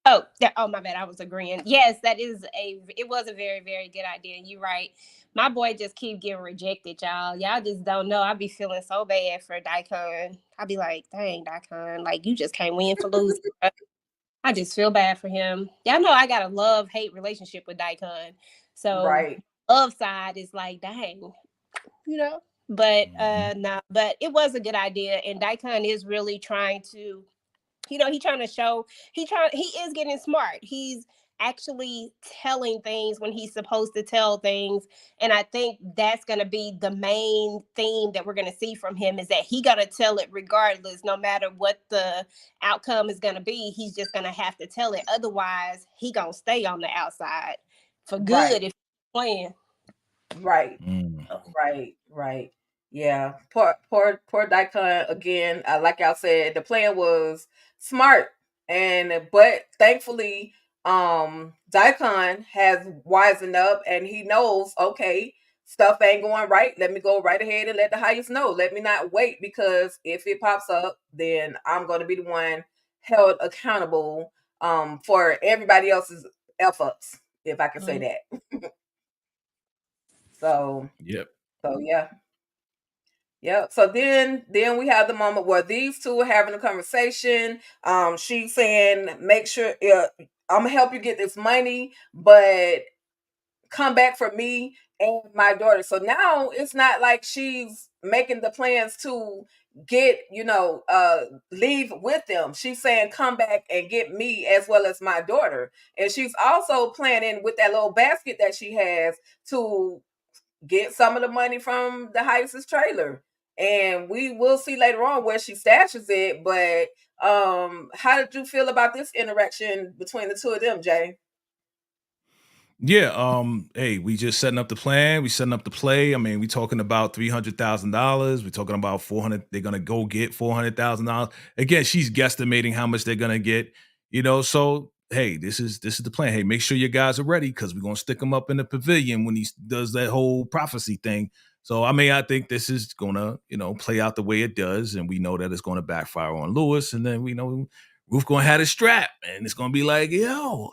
Speaker 3: Oh, my bad. I was agreeing. Yes, it was a very, very good idea. You're right. My boy just keep getting rejected, y'all. Y'all just don't know. I be feeling so bad for Daikon. I be like, dang, Daikon, like, you just can't win for losing. I just feel bad for him. Y'all know I got a love-hate relationship with Daikon. So love side is like, dang, But but it was a good idea. And Daikon is really trying to, he's trying to show, he is getting smart. He's actually telling things when he's supposed to tell things. And I think that's going to be the main theme that we're going to see from him, is that he got to tell it regardless, no matter what the outcome is going to be. He's just going to have to tell it. Otherwise, he going to stay on the outside for good if he's playing.
Speaker 1: Right. Yeah. Poor Daikon again. Like y'all said, the plan was smart, but thankfully, Daikon has wisened up and he knows, okay, stuff ain't going right. Let me go right ahead and let the highest know. Let me not wait, because if it pops up, then I'm going to be the one held accountable for everybody else's F ups, if I can say that. So yeah. So then we have the moment where these two are having a conversation. She's saying, make sure I'm gonna help you get this money, but come back for me and my daughter. So now it's not like she's making the plans to get, leave with them. She's saying, come back and get me as well as my daughter. And she's also planning with that little basket that she has to get some of the money from the highest trailer. And we will see later on where she stashes it. But how did you feel about this interaction between the two of them, Jay?
Speaker 2: Yeah, hey, we just setting up the plan, we setting up the play. I mean, we talking about $300,000, we're talking about 400, they're gonna go get $400,000. Again, she's guesstimating how much they're gonna get, so hey, this is the plan. Hey, make sure your guys are ready, because we're gonna stick them up in the pavilion when he does that whole prophecy thing. So, I mean, I think this is gonna, play out the way it does, and we know that it's gonna backfire on Lewis, and then we know Ruth gonna have a strap, and it's gonna be like, yo,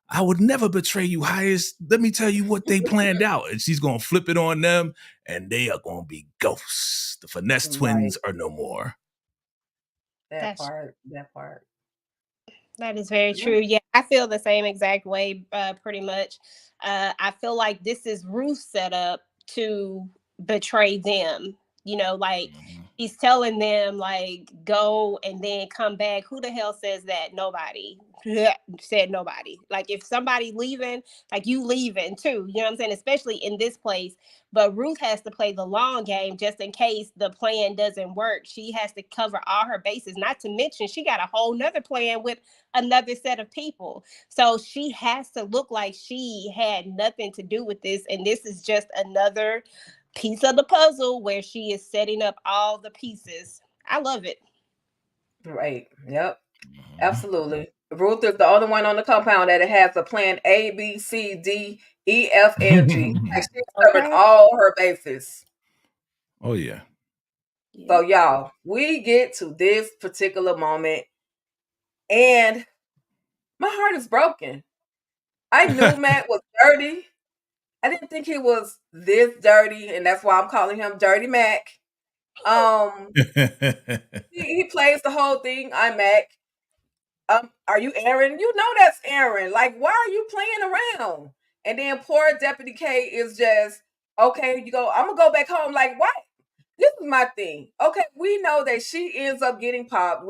Speaker 2: I would never betray you, highest. Let me tell you what they planned out. And she's gonna flip it on them, and they are gonna be ghosts. The finesse twins are no more.
Speaker 1: That part.
Speaker 3: That is very true. Yeah, I feel the same exact way, pretty much. I feel like this is Ruth's setup to betray them. Like he's telling them, like, go and then come back. Who the hell says that? Nobody said nobody. Like, if somebody leaving, like, you leaving too. You know what I'm saying? Especially in this place. But Ruth has to play the long game just in case the plan doesn't work. She has to cover all her bases. Not to mention, she got a whole nother plan with another set of people. So she has to look like she had nothing to do with this. And this is just another piece of the puzzle where she is setting up all the pieces. I love it.
Speaker 1: Right. Yep. Absolutely. Ruth is the only one on the compound that has a plan A, B, C, D, E, F, and G. Like, she's covered all her bases.
Speaker 2: Oh, yeah.
Speaker 1: So, y'all, we get to this particular moment, and my heart is broken. I knew Matt was dirty. I didn't think he was this dirty, and that's why I'm calling him Dirty Mac. He plays the whole thing. I'm Mac. Are you Aaron? You know that's Aaron. Like, why are you playing around? And then poor Deputy K is just, okay, you go, I'm gonna go back home. Like, what? This is my thing. Okay, we know that she ends up getting popped.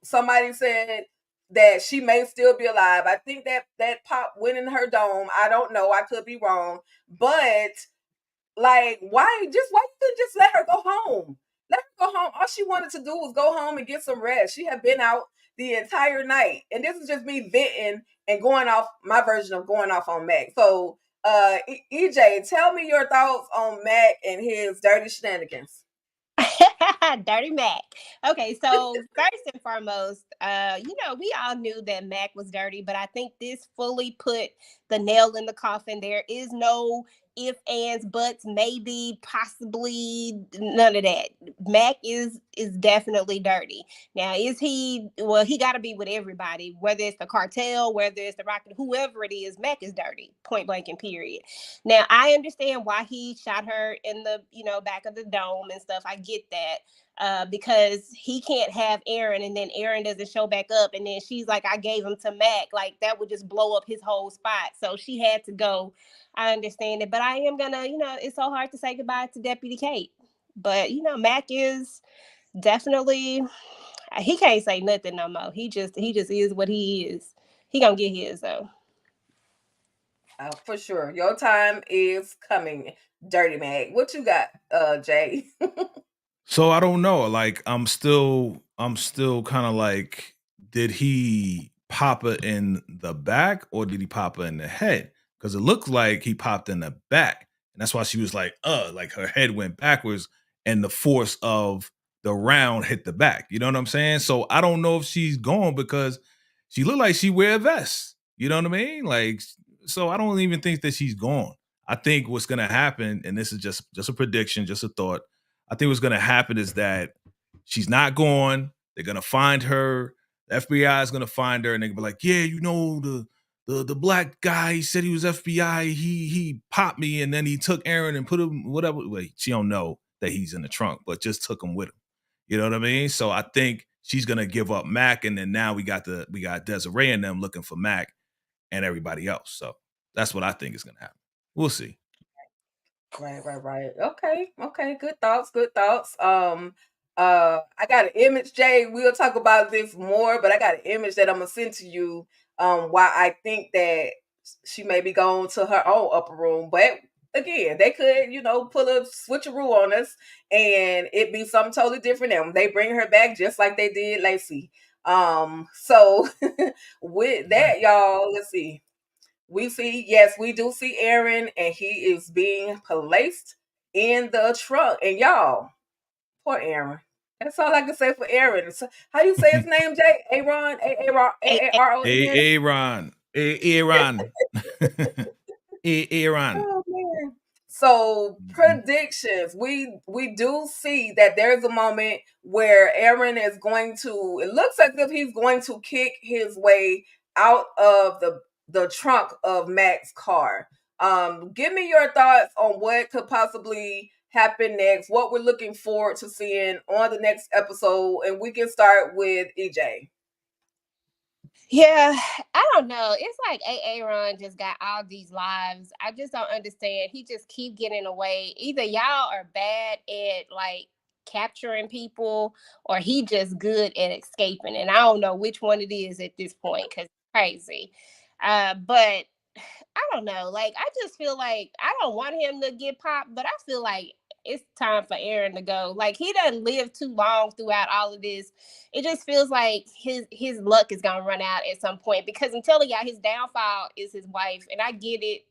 Speaker 1: Somebody said that she may still be alive. I think that pop went in her dome. I don't know. I could be wrong. But, like, why you couldn't just let her go home? Let her go home. All she wanted to do was go home and get some rest. She had been out the entire night. And this is just me venting and going off my version of going off on Mac. So, EJ, tell me your thoughts on Mac and his dirty shenanigans.
Speaker 3: Dirty Mac. Okay, so first and foremost, we all knew that Mac was dirty, but I think this fully put the nail in the coffin. There is no if, ands, buts, maybe, possibly, none of that. Mac is definitely dirty. Now, is he? Well, he got to be with everybody, whether it's the cartel, whether it's the Rocket, whoever it is. Mac is dirty, point blank and period. Now, I understand why he shot her in the back of the dome and stuff. I get that. Because he can't have Aaron and then Aaron doesn't show back up and then she's like, I gave him to Mac. Like, that would just blow up his whole spot. So she had to go. I understand it, but I am gonna, it's so hard to say goodbye to Deputy Kate. But Mac is definitely, he can't say nothing no more. He just is what he is. He gonna get his though.
Speaker 1: For sure. Your time is coming, Dirty Mac. What you got, Jay?
Speaker 2: So I don't know. Like, I'm still kind of like, did he pop her in the back or did he pop her in the head? Because it looked like he popped in the back. And that's why she was like her head went backwards and the force of the round hit the back. You know what I'm saying? So I don't know if she's gone because she looked like she wear a vest. You know what I mean? Like, so I don't even think that she's gone. I think what's going to happen, and this is just a prediction, just a thought, I think what's going to happen is that she's not gone. They're going to find her. The FBI is going to find her, and they're going to be like, yeah, the black guy, he said he was FBI. He popped me, and then he took Aaron and put him, whatever. Wait, she don't know that he's in the trunk, but just took him with him. You know what I mean? So I think she's going to give up Mac, and then now we got Desiree and them looking for Mac and everybody else. So that's what I think is going to happen. We'll see.
Speaker 1: Right. Okay. Good thoughts. I got an image, Jay. We'll talk about this more, but I got an image that I'm gonna send to you. Why I think that she may be going to her own upper room, but again, they could, pull a switcheroo on us, and it be something totally different. And they bring her back just like they did Lacey. So with that, y'all, let's see. We do see Aaron, and he is being placed in the trunk. And y'all, poor Aaron. That's all I can say for Aaron. So, how you say his name, Jay? Aaron,
Speaker 2: Aaron. Aaron.
Speaker 1: Oh man. So predictions, we do see that there's a moment where Aaron is going to, it looks as if he's going to kick his way out of the trunk of Mac's car. Give me your thoughts on what could possibly happen next, what we're looking forward to seeing on the next episode, and we can start with EJ.
Speaker 3: Yeah, I don't know. It's like Aaron just got all these lives. I just don't understand. He just keep getting away. Either y'all are bad at like capturing people, or he just good at escaping. And I don't know which one it is at this point because it's crazy. But I don't know. Like, I just feel like I don't want him to get popped, but I feel like it's time for Aaron to go. Like, he doesn't live too long throughout all of this. It just feels like his luck is gonna run out at some point, because I'm telling y'all, his downfall is his wife, and I get it,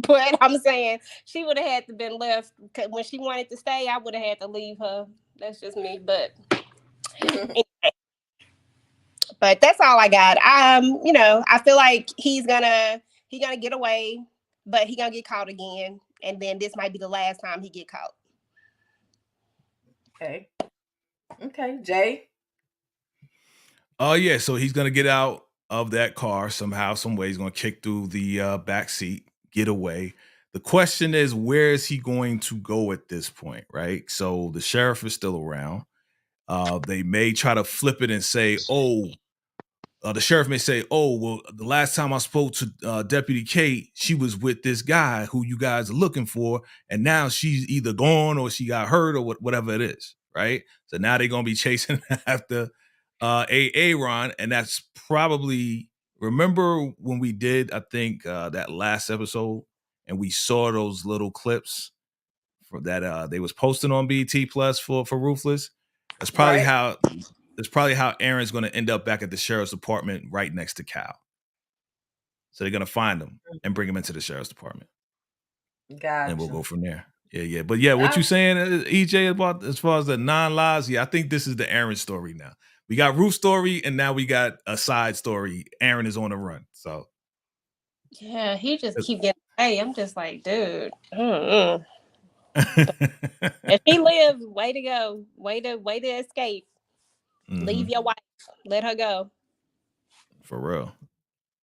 Speaker 3: but I'm saying she would have had to been left, because when she wanted to stay, I would have had to leave her. That's just me, but anyway. But that's all I got. I feel like he's gonna get away, but he's gonna get caught again, and then this might be the last time he get caught.
Speaker 1: Okay, Jay.
Speaker 2: Oh yeah, so he's gonna get out of that car somehow, some way. He's gonna kick through the back seat, get away. The question is, where is he going to go at this point, right? So the sheriff is still around. They may try to flip it and say, the sheriff may say, "Oh, well, the last time I spoke to Deputy Kate, she was with this guy who you guys are looking for, and now she's either gone or she got hurt or whatever it is, right?" So now they're gonna be chasing after Aaron, and that's probably, remember when we did, I think, that last episode, and we saw those little clips for that they was posting on BT Plus for Ruthless. That's probably how. That's probably how Aaron's going to end up back at the sheriff's department right next to Cal. So they're going to find him and bring him into the sheriff's department.
Speaker 1: Gotcha.
Speaker 2: And we'll go from there. Yeah. But yeah, what you saying, EJ, about as far as the non-lies? Yeah, I think this is the Aaron story now. We got Ruth's story, and now we got a side story. Aaron is on the run. So
Speaker 3: yeah, he just keep getting away. I'm just like, dude. If he lives, way to go. Way to escape. Mm-hmm. Leave your wife. Let her go.
Speaker 2: For real.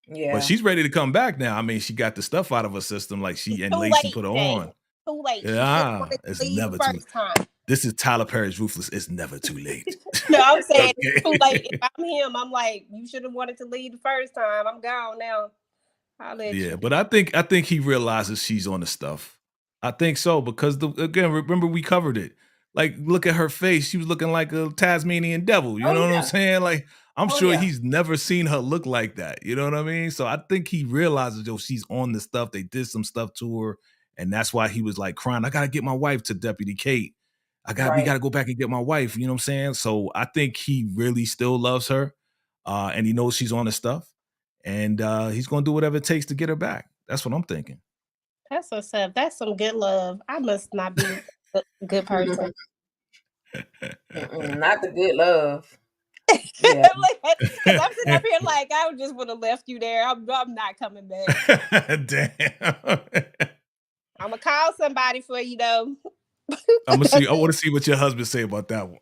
Speaker 1: Yeah.
Speaker 2: But she's ready to come back now. I mean, she got the stuff out of her system, like Lacey put her on.
Speaker 3: Too late.
Speaker 2: Yeah, it's never too late. Time. This is Tyler Perry's Ruthless. It's never too late.
Speaker 3: No, I'm saying it's too late. If I'm him, I'm like, you should have wanted to leave the first time. I'm gone now. I'll let you.
Speaker 2: But I think he realizes she's on the stuff. I think so, because again, remember we covered it. Like, look at her face. She was looking like a Tasmanian devil. You know what I'm saying? Like, I'm sure he's never seen her look like that. You know what I mean? So I think he realizes, she's on the stuff. They did some stuff to her. And that's why he was like crying, I got to get my wife to Deputy Kate. We got to go back and get my wife. You know what I'm saying? So I think he really still loves her. And he knows she's on the stuff. And he's going to do whatever it takes to get her back. That's what I'm thinking.
Speaker 3: That's what's up. That's some good love. I must not be a good person.
Speaker 1: Not the good love.
Speaker 3: Yeah. Because I'm sitting up here like, I just would have left you there. I'm not coming back.
Speaker 2: Damn.
Speaker 3: I'm gonna call somebody for you though.
Speaker 2: I want to see what your husband say about that one.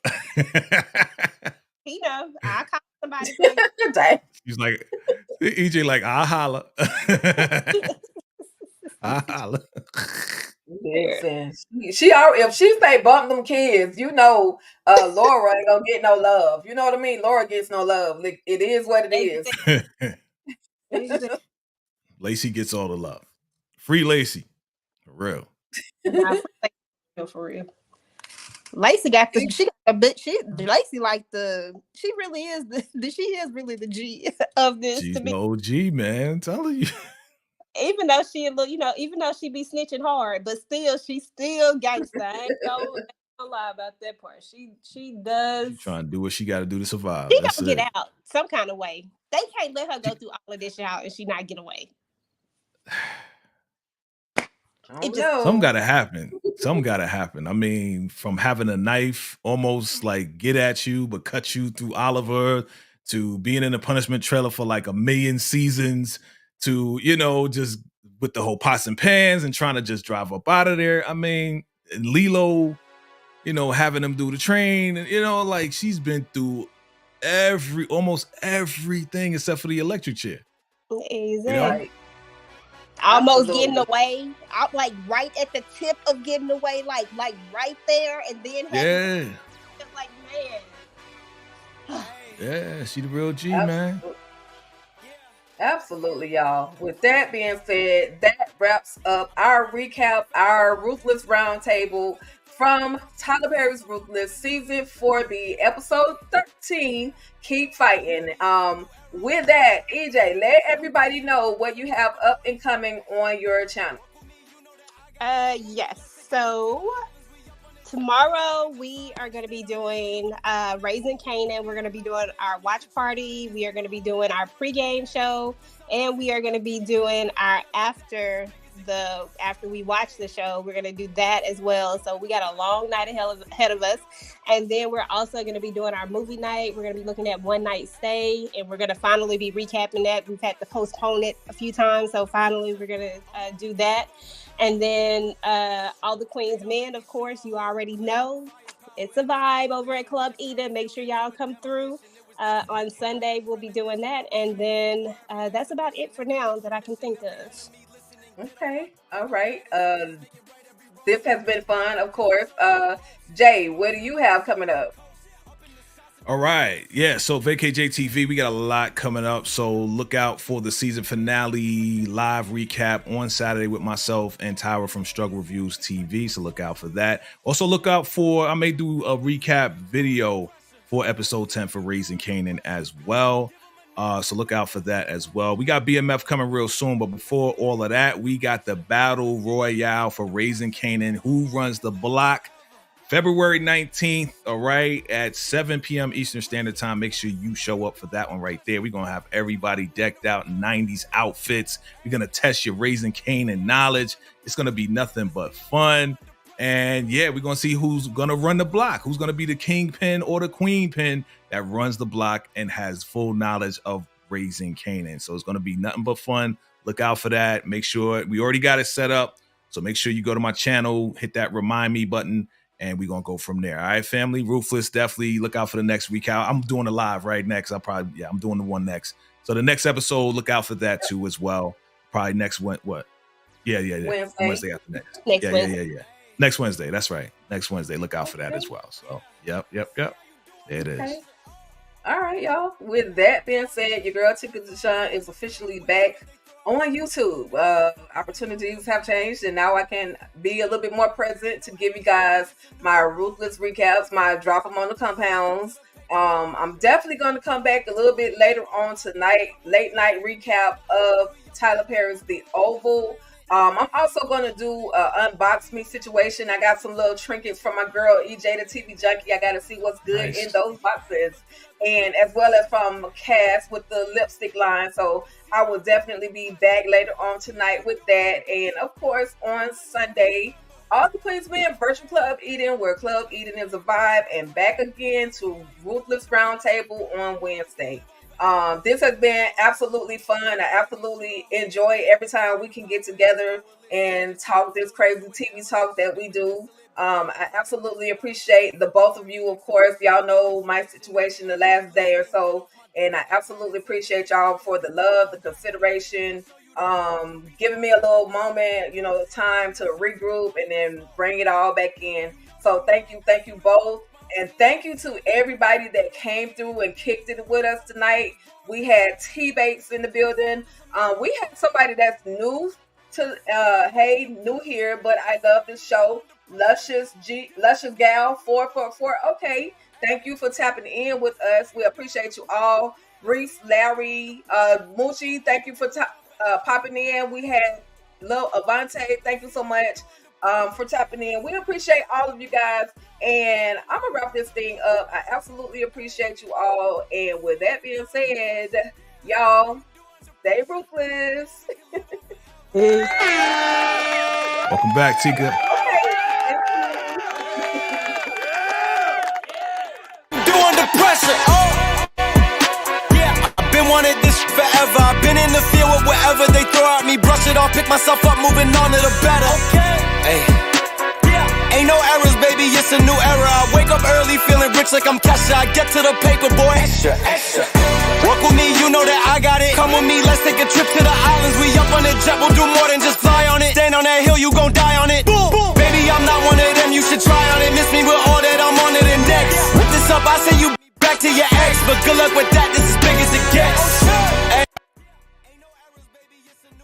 Speaker 3: You know, I'll call somebody for you.
Speaker 2: She's like, EJ, like, I'll holler. I'll holler.
Speaker 1: Listen, if she say bump them kids, Laura ain't gonna get no love. You know what I mean? Laura gets no love. It is what it is.
Speaker 2: Lacey gets all the love. Free Lacey. For real.
Speaker 3: For real. Lacey got the Lacey like she really is she is really the G of this.
Speaker 2: She's the OG, man. I'm telling you.
Speaker 3: Even though even though she be snitching hard, but she's still gangsta. I ain't gonna lie about that part. She does.
Speaker 2: She's trying to do what she got to do to survive.
Speaker 3: She gonna get out some kind of way. They can't let her go through all of this out and she not get away.
Speaker 2: Something gotta happen. Something gotta happen. I mean, from having a knife almost like get at you, but cut you through Oliver, to being in a punishment trailer for like 1 million seasons, to, just with the whole pots and pans and trying to just drive up out of there. I mean, and Lilo, you know, having them do the train, and you know, like she's been through almost everything except for the electric chair.
Speaker 3: Exactly.
Speaker 2: You know?
Speaker 1: Right.
Speaker 3: Almost
Speaker 1: Absolutely.
Speaker 3: getting away, out like right at the tip of getting away, like right there, and then
Speaker 2: Yeah.
Speaker 3: like man.
Speaker 2: Yeah, she the real G, man.
Speaker 1: Absolutely, y'all. With that being said, that wraps up our recap, our Ruthless Roundtable from Tyler Perry's Ruthless Season 4B, Episode 13, Keep Fighting. With that, EJ, let everybody know what you have up and coming on your channel.
Speaker 3: Yes. So tomorrow we are going to be doing Raising Kanan. We're going to be doing our watch party. We are going to be doing our pregame show, and we are going to be doing our after we watch the show. We're going to do that as well. So we got a long night ahead of us, and then we're also going to be doing our movie night. We're going to be looking at One Night Stay, and we're going to finally be recapping that. We've had to postpone it a few times, so finally we're going to do that. And then All the Queen's Men, of course, you already know. It's a vibe over at Club Eden. Make sure y'all come through. On Sunday, we'll be doing that. And then that's about it for now that I can think of.
Speaker 1: Okay. All right. This has been fun, of course. Jay, what do you have coming up?
Speaker 2: All right. Yeah. So VKJ TV, we got a lot coming up. So look out for the season finale live recap on Saturday with myself and Tyra from Struggle Reviews TV. So look out for that. Also look out for, I may do a recap video for episode 10 for Raising Kanan as well. So look out for that as well. We got BMF coming real soon. But before all of that, we got the Battle Royale for Raising Kanan. Who runs the block? February 19th, all right, at 7 p.m. Eastern Standard Time. Make sure you show up for that one right there. We're going to have everybody decked out in 90s outfits. We're going to test your Raising Kanan knowledge. It's going to be nothing but fun. And yeah, we're going to see who's going to run the block, who's going to be the kingpin or the queenpin that runs the block and has full knowledge of Raising Kanan. So it's going to be nothing but fun. Look out for that. Make sure we already got it set up. So make sure you go to my channel, hit that remind me button, and we're going to go from there. All right, family? Ruthless, definitely look out for the next week. I'm doing a live right next. I'm doing the one next. So the next episode, look out for that too as well. Probably next what? Yeah. Wednesday after next. Yeah. Next Wednesday. That's right. Next Wednesday. Look out for that as well. So, yep. There it is.
Speaker 1: All right, y'all. With that being said, your girl Tik Sis is officially back on YouTube. Opportunities have changed, and now I can be a little bit more present to give you guys my Ruthless recaps, my drop them on the compounds. I'm definitely going to come back a little bit later on tonight, late night recap of Tyler Perry's The Oval. I'm also going to do an unbox me situation. I got some little trinkets from my girl EJ the TV Junkie. I got to see what's good in those boxes. And as well as from Cass with the lipstick line. So I will definitely be back later on tonight with that. And of course, on Sunday, All the Queen's Men Virtual Club Eden, where Club Eden is a vibe, and back again to Ruthless Roundtable on Wednesday. This has been absolutely fun. I absolutely enjoy every time we can get together and talk this crazy TV talk that we do. I absolutely appreciate the both of you, of course. Y'all know my situation the last day or so, and I absolutely appreciate y'all for the love, the consideration, giving me a little moment, time to regroup and then bring it all back in. So thank you both. And thank you to everybody that came through and kicked it with us tonight. We had T-Bakes in the building. We had somebody that's new here, but I love this show. Luscious Gal 444. Okay, thank you for tapping in with us. We appreciate you all. Reese, Larry, Moochie, thank you for popping in. We had Lil Avante. Thank you so much for tapping in. We appreciate all of you guys. And I'm going to wrap this thing up. I absolutely appreciate you all. And with that being said, y'all, stay ruthless.
Speaker 2: Welcome back, Tika.
Speaker 7: Under pressure, yeah, I've been wanting this forever. I've been in the field with whatever they throw at me. let me brush it off, pick myself up, moving on to the better. Hey. Ain't no errors, baby, it's a new era. I wake up early, feeling rich like I'm Kesha. I get to the paper, boy. Extra, extra. Walk with me, you know that I got it. Come with me, let's take a trip to the islands. We up on the jet, we'll do more than just fly on it. Stand on that hill, you gon' die on it. Boom, boom. Baby, I'm not one of them, you should try on it. Miss me with all that, I'm on it index. Whip this up, I say you back to your ex. But good luck with that, this is big as it gets.